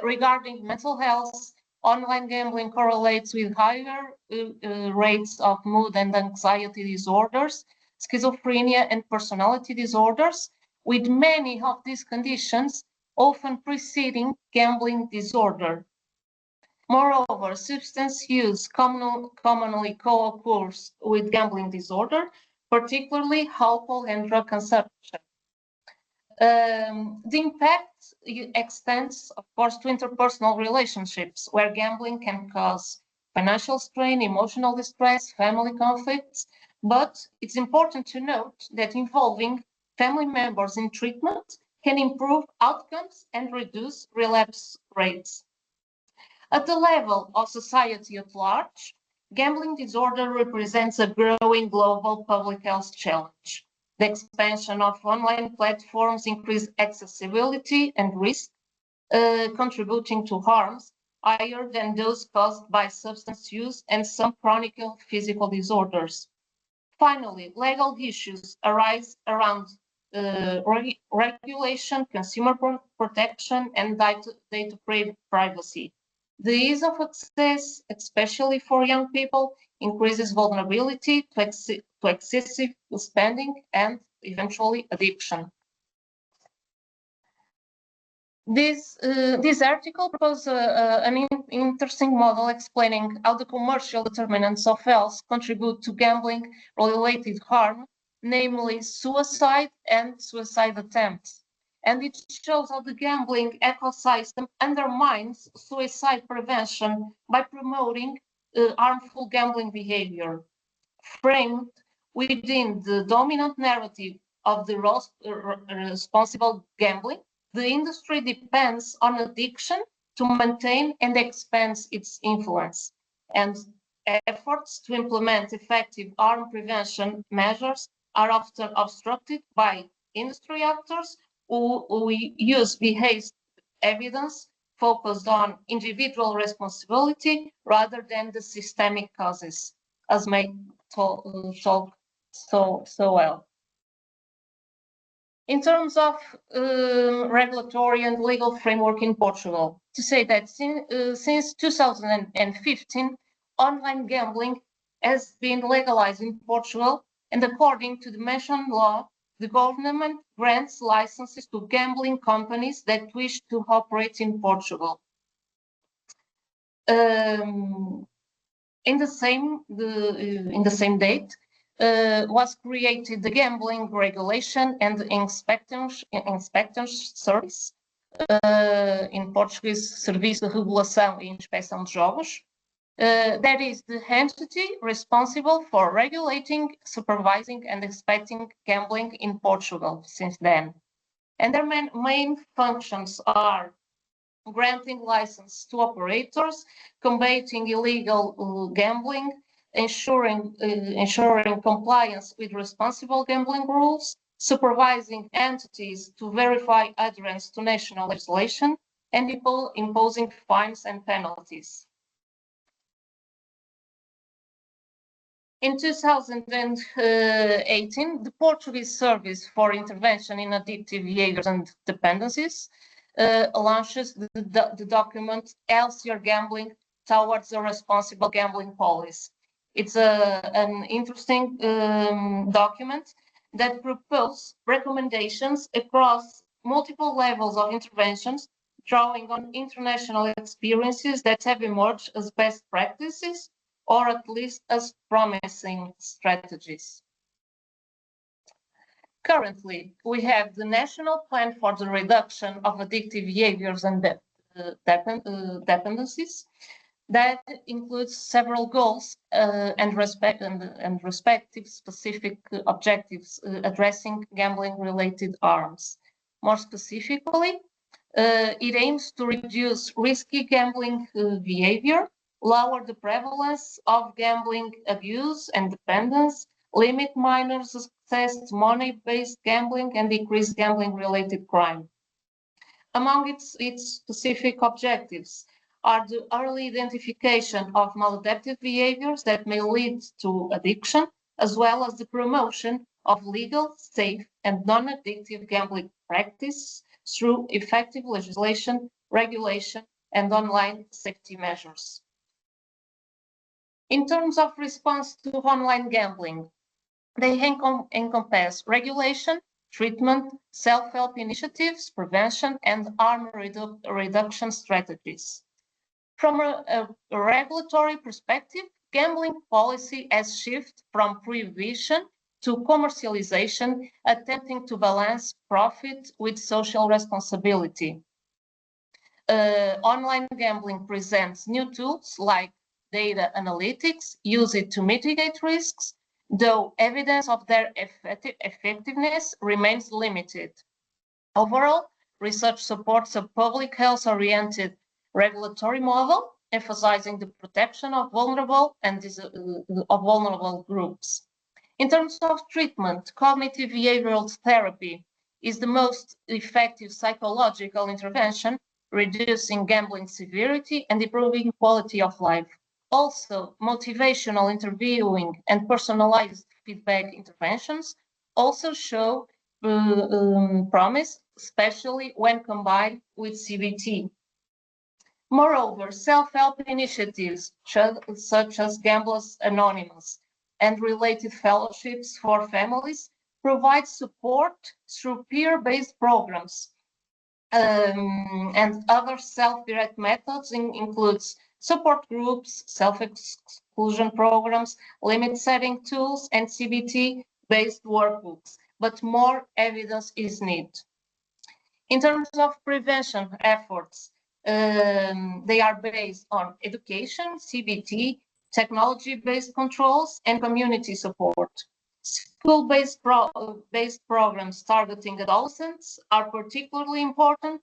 Regarding mental health, online gambling correlates with higher rates of mood and anxiety disorders, schizophrenia, and personality disorders, with many of these conditions often preceding gambling disorder. Moreover, substance use commonly co-occurs with gambling disorder, particularly alcohol and drug consumption. The impact extends, of course, to interpersonal relationships, where gambling can cause financial strain, emotional distress, family conflicts. But it's important to note that involving family members in treatment can improve outcomes and reduce relapse rates. At the level of society at large, gambling disorder represents a growing global public health challenge. The expansion of online platforms increase accessibility and risk, contributing to harms higher than those caused by substance use and some chronic physical disorders. Finally, legal issues arise around regulation, consumer protection, and data privacy. The ease of access, especially for young people, increases vulnerability to excessive spending and eventually addiction. This article proposes an interesting model explaining how the commercial determinants of health contribute to gambling-related harm, namely suicide and suicide attempts. And it shows how the gambling ecosystem undermines suicide prevention by promoting harmful gambling behavior. Framed within the dominant narrative of the responsible gambling, the industry depends on addiction to maintain and expand its influence, and efforts to implement effective harm prevention measures are often obstructed by industry actors who use behaved evidence focused on individual responsibility rather than the systemic causes, as May talk so well. In terms of regulatory and legal framework in Portugal, to say that since 2015, online gambling has been legalized in Portugal, and according to the mentioned law, the government grants licenses to gambling companies that wish to operate in Portugal. In the same date, was created the Gambling Regulation and Inspection Service, in Portuguese, Serviço de Regulação e Inspeção de Jogos. That is the entity responsible for regulating, supervising, and inspecting gambling in Portugal since then. And their main functions are granting license to operators, combating illegal gambling, ensuring compliance with responsible gambling rules, supervising entities to verify adherence to national legislation, and imposing fines and penalties. In 2018, the Portuguese Service for Intervention in Addictive Behaviors and Dependencies launches the document Healthier Gambling Towards a Responsible Gambling Policy. It's an interesting document that proposes recommendations across multiple levels of interventions, drawing on international experiences that have emerged as best practices, or at least as promising strategies. Currently, we have the National Plan for the Reduction of Addictive Behaviors and Dependencies that includes several goals and respective specific objectives addressing gambling-related harms. More specifically, it aims to reduce risky gambling behavior, lower the prevalence of gambling abuse and dependence, limit minors' access to money-based gambling, and decrease gambling-related crime. Among its specific objectives are the early identification of maladaptive behaviors that may lead to addiction, as well as the promotion of legal, safe, and non-addictive gambling practice through effective legislation, regulation, and online safety measures. In terms of response to online gambling, they encompass regulation, treatment, self-help initiatives, prevention, and harm reduction strategies. From a regulatory perspective, gambling policy has shifted from prohibition to commercialization, attempting to balance profit with social responsibility. Online gambling presents new tools like data analytics, used to mitigate risks, though evidence of their effectiveness remains limited. Overall, research supports a public health-oriented regulatory model, emphasizing the protection of vulnerable groups. In terms of treatment, cognitive behavioral therapy is the most effective psychological intervention, reducing gambling severity and improving quality of life. Also, motivational interviewing and personalized feedback interventions also show promise, especially when combined with CBT. Moreover, self-help initiatives such as Gamblers Anonymous and related fellowships for families provide support through peer-based programs. And other self-direct methods includes support groups, self-exclusion programs, limit-setting tools, and CBT-based workbooks, but more evidence is needed. In terms of prevention efforts, they are based on education, CBT, technology-based controls, and community support. School-based programs targeting adolescents are particularly important,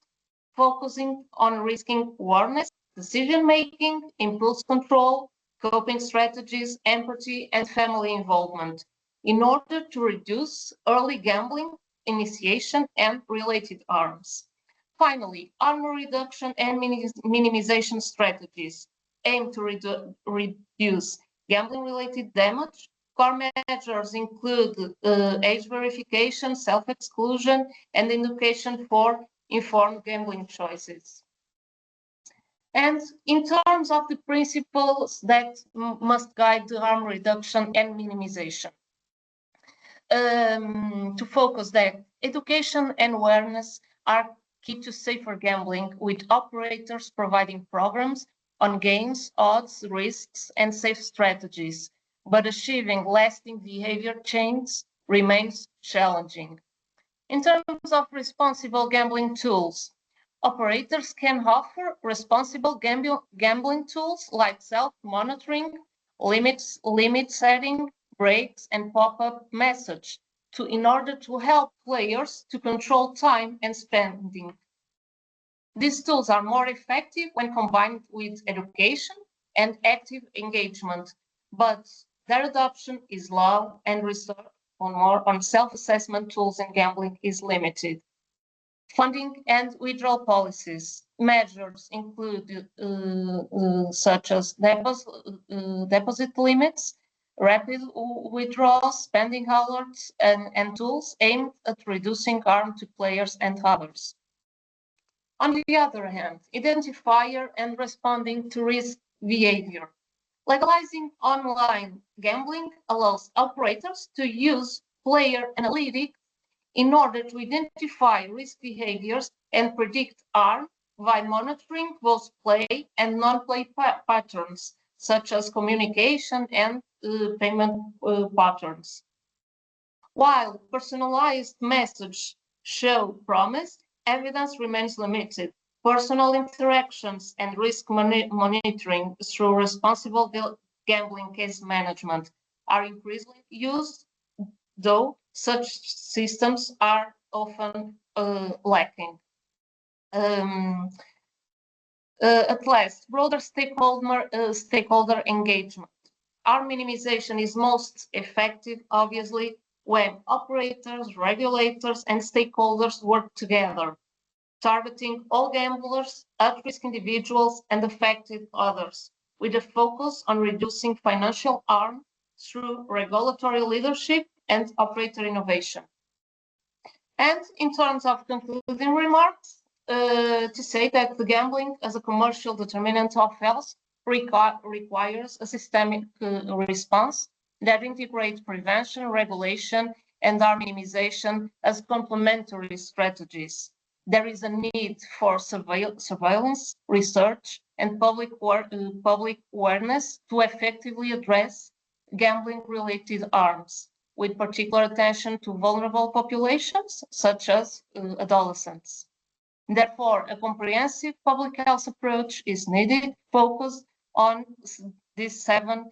focusing on risking awareness, decision-making, impulse control, coping strategies, empathy, and family involvement in order to reduce early gambling, initiation, and related harms. Finally, harm reduction and minimization strategies aim to reduce gambling-related damage. Core measures include age verification, self-exclusion, and education for informed gambling choices. And in terms of the principles that must guide the harm reduction and minimization, to focus that education and awareness are key to safer gambling, with operators providing programs on games, odds, risks, and safe strategies, but achieving lasting behavior change remains challenging. In terms of responsible gambling tools, operators can offer responsible gambling tools like self-monitoring, limit setting, breaks, and pop-up message in order to help players to control time and spending. These tools are more effective when combined with education and active engagement, but their adoption is low and research on self-assessment tools in gambling is limited. Funding and withdrawal policies. Measures include such as deposit limits, rapid withdrawals, spending alerts, and tools aimed at reducing harm to players and others. On the other hand, identifier and responding to risk behavior. Legalizing online gambling allows operators to use player analytics in order to identify risk behaviors and predict harm by monitoring both play and non-play patterns, such as communication and payment patterns. While personalized messages show promise, evidence remains limited. Personal interactions and risk monitoring through responsible gambling case management are increasingly used, though such systems are often lacking. At last, broader stakeholder engagement. Harm minimization is most effective, obviously, when operators, regulators, and stakeholders work together, targeting all gamblers, at-risk individuals, and affected others, with a focus on reducing financial harm through regulatory leadership and operator innovation. And in terms of concluding remarks, to say that the gambling as a commercial determinant of health requires a systemic response that integrates prevention, regulation, and harm minimization as complementary strategies. There is a need for surveillance, research, and public awareness to effectively address gambling-related harms, with particular attention to vulnerable populations, such as adolescents. Therefore, a comprehensive public health approach is needed, focused on these 7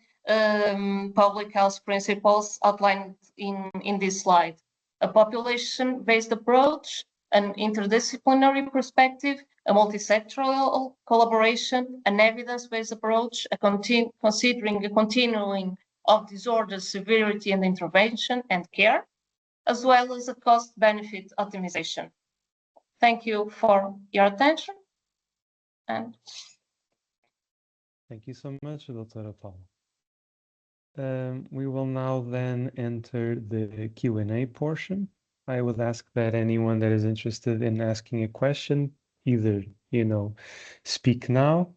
public health principles outlined in this slide. A population-based approach, an interdisciplinary perspective, a multi-sectoral collaboration, an evidence-based approach, considering a continuing of disorder severity and intervention and care, as well as a cost-benefit optimization. Thank you for your attention. And
thank you so much, Dr. Paula. We will now then enter the Q&A portion. I would ask that anyone that is interested in asking a question, either, speak now,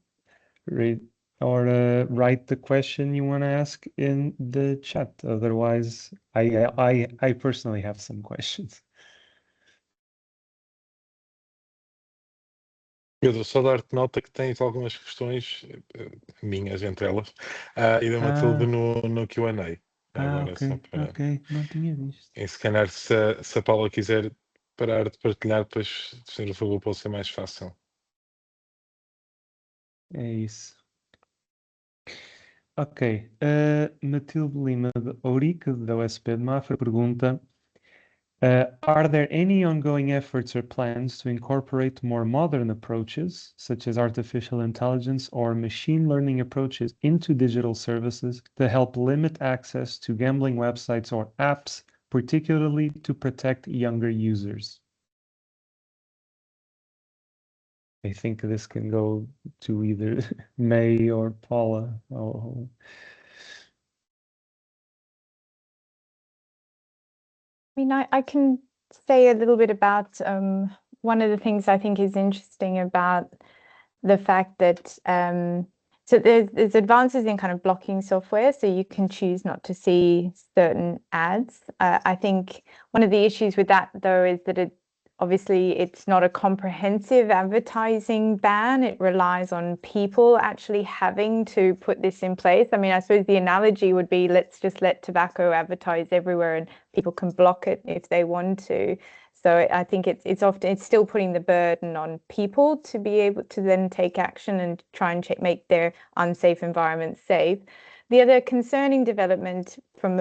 or write the question you want to ask in the chat. Otherwise, I personally have some questions.
Pedro, só dar-te nota que tens algumas questões, minhas entre elas, e da Matilde no Q&A. Agora,
ok, não tinha visto.
E se calhar, se a Paula quiser parar de partilhar, depois, se for para ser mais fácil.
É isso. Ok. Matilde Lima de Ourique, da USP de Mafra, pergunta: are there any ongoing efforts or plans to incorporate more modern approaches, such as artificial intelligence or machine learning approaches, into digital services to help limit access to gambling websites or apps, particularly to protect younger users? I think this can go to either May or Paula.
I can say a little bit about one of the things I think is interesting about the fact that so there's advances in kind of blocking software, so you can choose not to see certain ads. I think one of the issues with that, though, is that obviously it's not a comprehensive advertising ban. It relies on people actually having to put this in place. I mean, I suppose the analogy would be, let's just let tobacco advertise everywhere and people can block it if they want to. So I think it's still putting the burden on people to be able to then take action and try and make their unsafe environment safe. The other concerning development from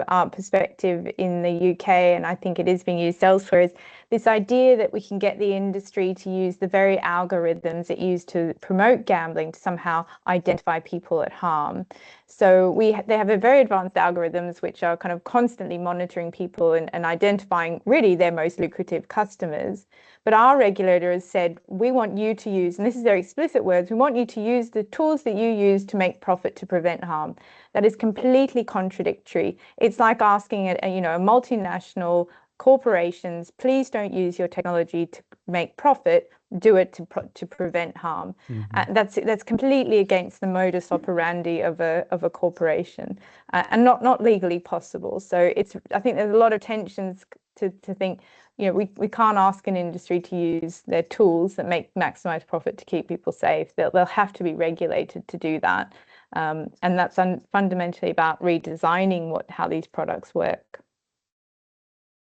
our perspective in the UK, and I think it is being used elsewhere, is this idea that we can get the industry to use the very algorithms it used to promote gambling to somehow identify people at harm. So they have a very advanced algorithms which are kind of constantly monitoring people and identifying really their most lucrative customers. But our regulator has said, we want you to use, and this is their explicit words, we want you to use the tools that you use to make profit to prevent harm. That is completely contradictory. It's like asking a multinational corporations, please don't use your technology to make profit, do it to prevent harm.
Mm-hmm.
That's completely against the modus operandi of a corporation, and not legally possible. So I think there's a lot of tensions to think, we can't ask an industry to use their tools that maximize profit to keep people safe. They'll have to be regulated to do that, and that's fundamentally about redesigning how these products work.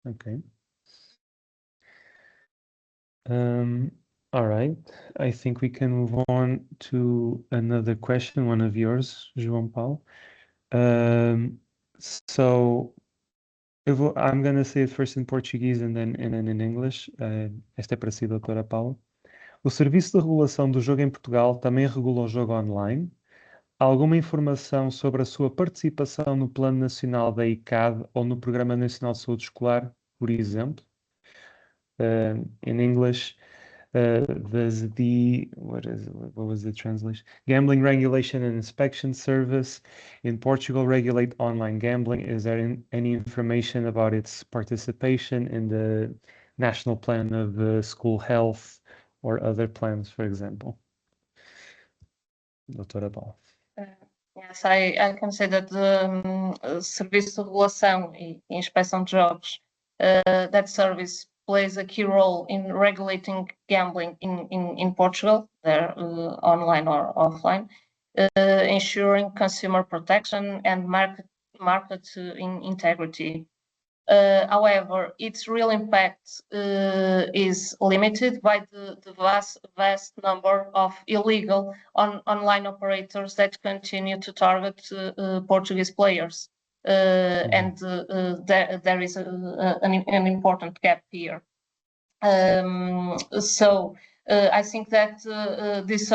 Okay. All right. I think we can move on to another question, one of yours, João Paulo. So I'm going to say it first in Portuguese and then in English. Esta é para si, doutora Paula. O Serviço de Regulação do Jogo em Portugal também regula o jogo online. Alguma informação sobre a sua participação no Plano Nacional da ICAD ou no Programa Nacional de Saúde Escolar, por exemplo? In English, there's what was the translation? Gambling Regulation and Inspection Service in Portugal regulate online gambling. Is there any information about its participation in the National Plan of School Health or other plans, for example? Doutora Paula.
Yes, I can say that the Serviço de Regulação e Inspeção de Jogos, that service plays a key role in regulating gambling in Portugal, there online or offline, ensuring consumer protection and market integrity. However, its real impact is limited by the vast number of illegal online operators that continue to target Portuguese players. And there is an important gap here. So I think that this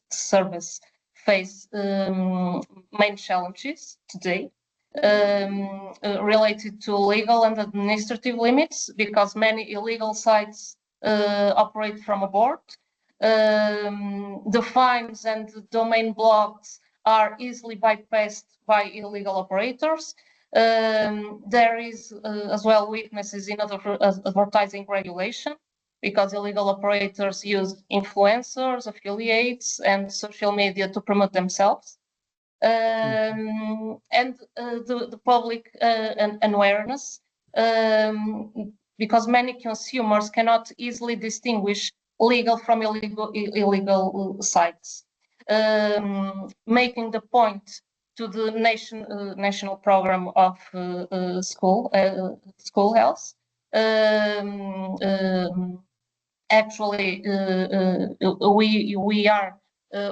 service face main challenges today. Related to legal and administrative limits, because many illegal sites operate from abroad. The fines and the domain blocks are easily bypassed by illegal operators. There is as well weaknesses in advertising regulation, because illegal operators use influencers, affiliates, and social media to promote themselves. And the public awareness, because many consumers cannot easily distinguish legal from illegal sites, making the point to the national program of school health. Actually, we are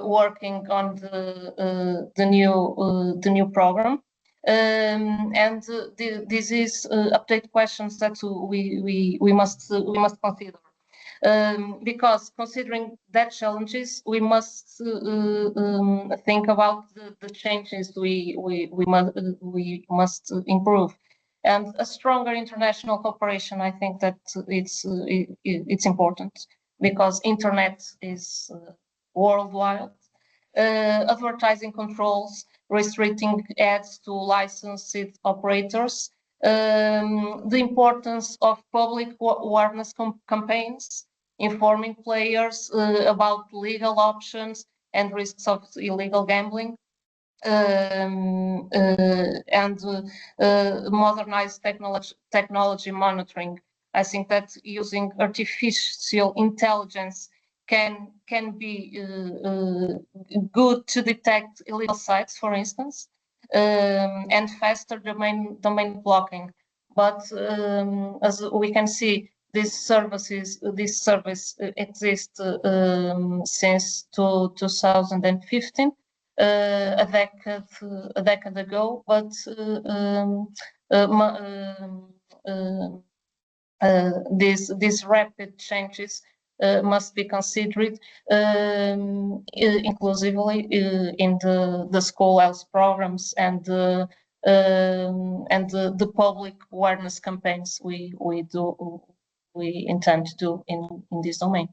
working on the new program, and this is update questions that we must consider, because considering that challenges, we must think about the changes we must improve, and a stronger international cooperation. I think that it's important, because internet is worldwide. Advertising controls, restricting ads to licensed operators, the importance of public awareness campaigns, informing players about legal options and risks of illegal gambling, and modernized technology monitoring. I think that using artificial intelligence can be good to detect illegal sites, for instance, and faster domain blocking. But as we can see, this service exists since 2015, a decade ago. But these rapid changes must be considered inclusively in the school health programs and the public awareness campaigns we intend to do in this domain.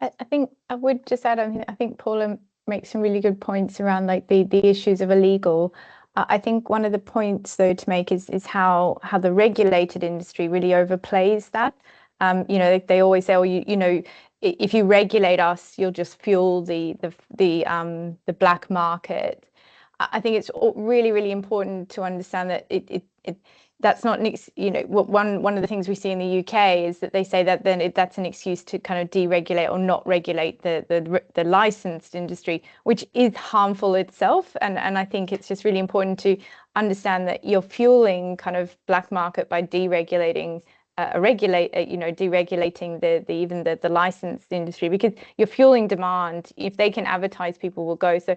I think I would just add, I think Paula makes some really good points around like the issues of illegal. I think one of the points though to make is how the regulated industry really overplays that. You know, they always say, oh, you know, if you regulate us, you'll just fuel the black market. I think it's really, really important to understand that that's not an you know, one of the things we see in the UK is that they say that then that's an excuse to kind of deregulate or not regulate the licensed industry, which is harmful itself. And I think it's just really important to understand that you're fueling kind of black market by deregulating deregulating the licensed industry, because you're fueling demand. If they can advertise, people will go. So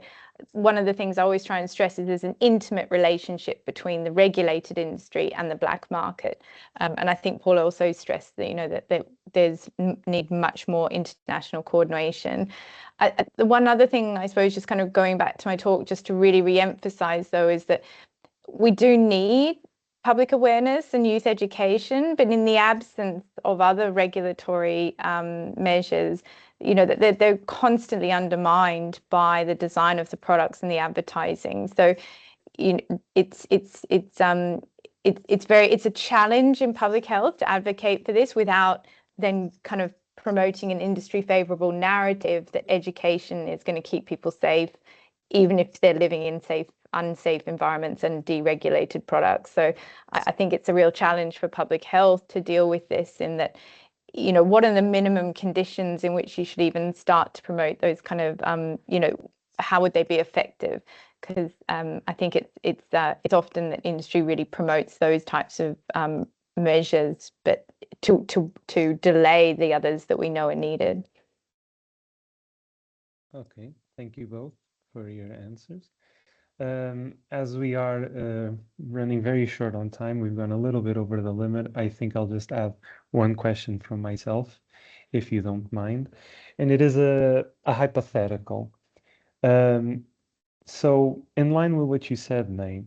one of the things I always try and stress is there's an intimate relationship between the regulated industry and the black market. And I think Paula also stressed that, that there's need much more international coordination. The one other thing, I suppose, just kind of going back to my talk, just to really re-emphasize, though, is that we do need public awareness and youth education, but in the absence of other regulatory measures, that they're constantly undermined by the design of the products and the advertising. So it's a challenge in public health to advocate for this without then kind of promoting an industry favorable narrative that education is going to keep people safe, even if they're living in unsafe environments and deregulated products. So I think it's a real challenge for public health to deal with this, in that, what are the minimum conditions in which you should even start to promote those kind of, how would they be effective? Because I think it's often that industry really promotes those types of measures, but to delay the others that we know are needed.
Okay, thank you both for your answers. As we are running very short on time, we've gone a little bit over the limit. I think I'll just add one question from myself, if you don't mind. And it is a hypothetical. So in line with what you said, May,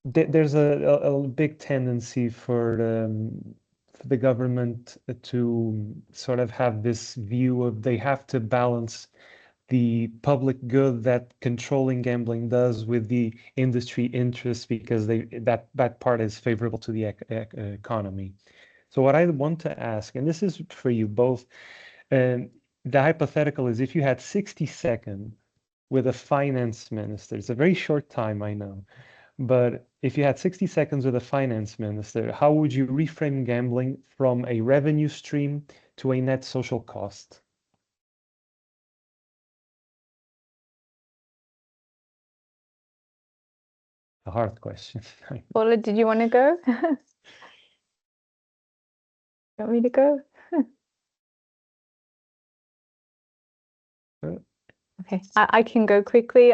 there's a big tendency for the government to sort of have this view of they have to balance the public good that controlling gambling does with the industry interests, because that part is favorable to the economy. So what I want to ask, and this is for you both, the hypothetical is, if you had 60 seconds with a finance minister, it's a very short time, I know, but if you had 60 seconds with a finance minister, how would you reframe gambling from a revenue stream to a net social cost? A hard question.
Paula, did you want to go? Want me to go? Okay, I can go quickly.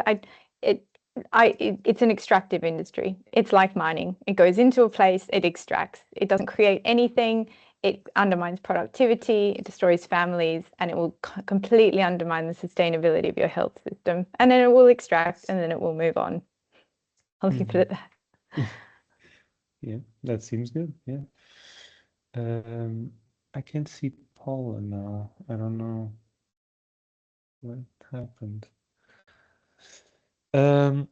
It's an extractive industry. It's like mining. It goes into a place, it extracts. It doesn't create anything. It undermines productivity, it destroys families, and it will completely undermine the sustainability of your health system. And then it will extract, and then it will move on. I'll leave it at that.
Yeah, that seems good. Yeah. I can't see Paula now. I don't know what happened. Are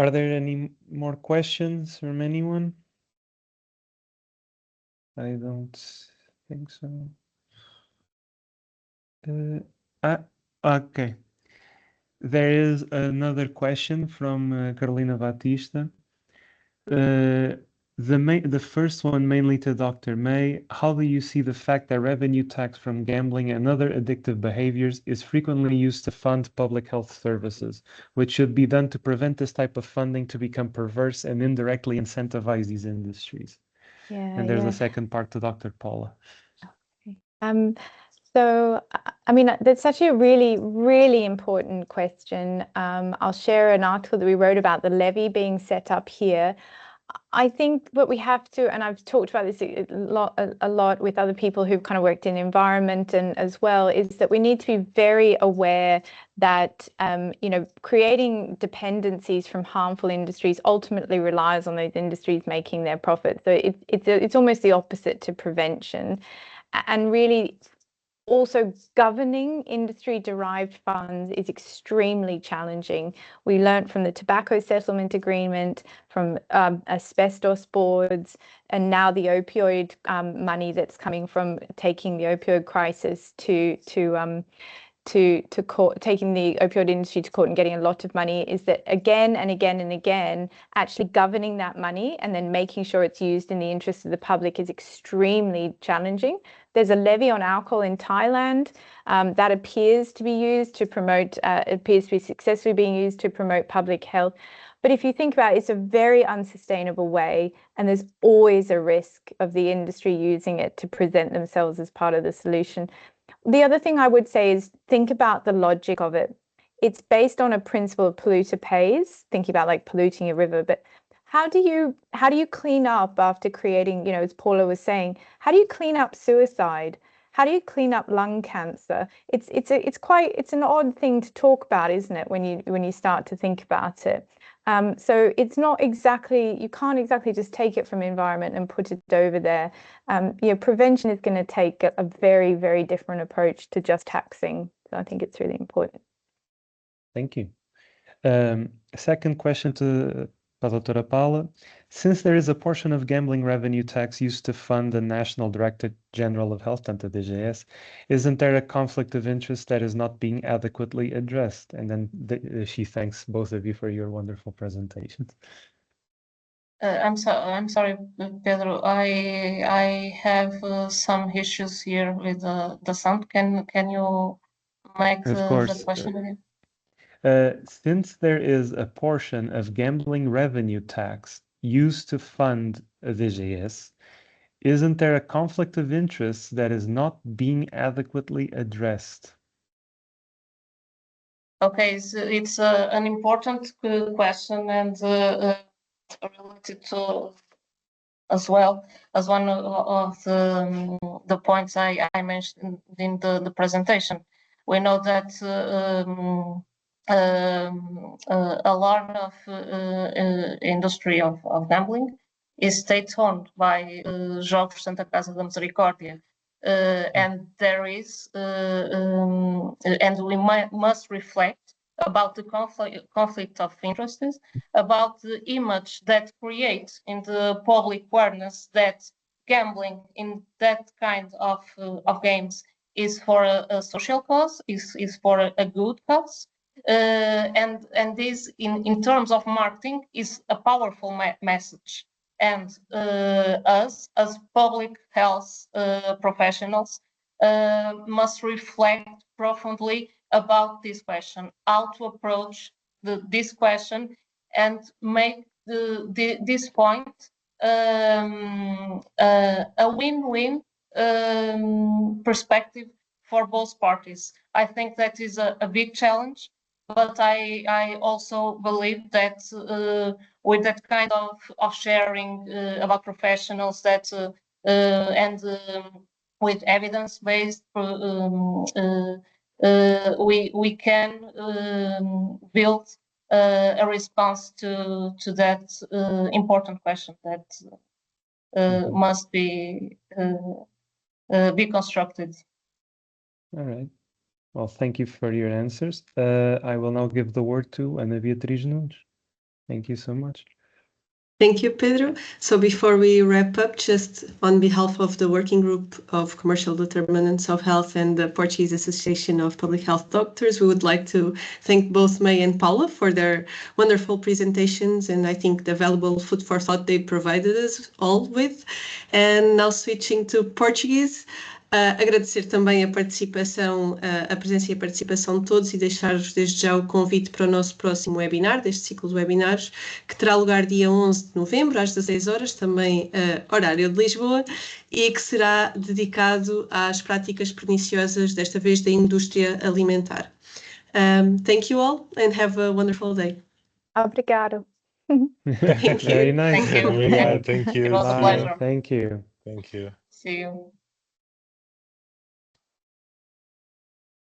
there any more questions from anyone? I don't think so. Okay. There is another question from Carolina Batista. The first one mainly to Dr. May. How do you see the fact that revenue tax from gambling and other addictive behaviors is frequently used to fund public health services, which should be done to prevent this type of funding to become perverse and indirectly incentivize these industries?
Yeah,
and there's a second part to Dr. Paula.
Okay. So, I mean, that's actually a really, really important question. I'll share an article that we wrote about the levy being set up here. I think what we have to, and I've talked about this a lot with other people who've kind of worked in environment and as well, is that we need to be very aware that, creating dependencies from harmful industries ultimately relies on those industries making their profit. So it's almost the opposite to prevention. And really, also governing industry-derived funds is extremely challenging. We learned from the tobacco settlement agreement, from asbestos boards, and now the opioid money that's coming from taking the opioid crisis to court, taking the opioid industry to court and getting a lot of money, is that again and again and again, actually governing that money and then making sure it's used in the interest of the public is extremely challenging. There's a levy on alcohol in Thailand that appears to be used to promote, appears to be successfully being used to promote public health. But if you think about it, it's a very unsustainable way, and there's always a risk of the industry using it to present themselves as part of the solution. The other thing I would say is think about the logic of it. It's based on a principle of polluter pays, thinking about like polluting a river, but how do you clean up after creating, as Paula was saying, how do you clean up suicide? How do you clean up lung cancer? It's an odd thing to talk about, isn't it, when you start to think about it? So it's not exactly, you can't exactly just take it from environment and put it over there. Prevention is going to take a very, very different approach to just taxing. So I think it's really important.
Thank you. Second question to Doutora Paula. Since there is a portion of gambling revenue tax used to fund the National Director General of Health, tanto DGS, isn't there a conflict of interest that is not being adequately addressed? And then she thanks both of you for your wonderful presentations.
I'm sorry, Pedro. I have some issues here with the sound. Can you make the question again?
Since there is a portion of gambling revenue tax used to fund a DGS, isn't there a conflict of interest that is not being adequately addressed?
Okay, so it's an important question and related to as well as one of the points I mentioned in the presentation. We know that a lot of industry of gambling is state-owned by Jogos Santa Casa da Misericórdia, and there is, and we must reflect about the conflict of interests, about the image that creates in the public awareness that gambling in that kind of games is for a social cause, is for a good cause. And this, in terms of marketing, is a powerful message. And us, as public health professionals, must reflect profoundly about this question, how to approach this question and make this point a win-win perspective for both parties. I think that is a big challenge. But I also believe that with that kind of sharing about professionals that and with evidence-based, we can build a response to that important question that must be constructed.
All right. Well, thank you for your answers. I will now give the word to Ana Beatriz Nunes. Thank you so much.
Thank you, Pedro. So before we wrap up, just on behalf of the Working Group of Commercial Determinants of Health and the Portuguese Association of Public Health Doctors, we would like to thank both May and Paula for their wonderful presentations, and I think the valuable food for thought they provided us all with. And now switching to Portuguese, agradecer também a participação, a presença e a participação de todos e deixar-vos desde já o convite para o nosso próximo webinar, deste ciclo de webinars, que terá lugar dia 11 de novembro, às 16 horas, também horário de Lisboa, e que será dedicado às práticas perniciosas, desta vez da indústria alimentar. Thank you all and have a wonderful day.
Obrigado.
Very nice.
Thank you.
Yeah, thank you.
It was a pleasure.
Thank you.
Thank you.
See you.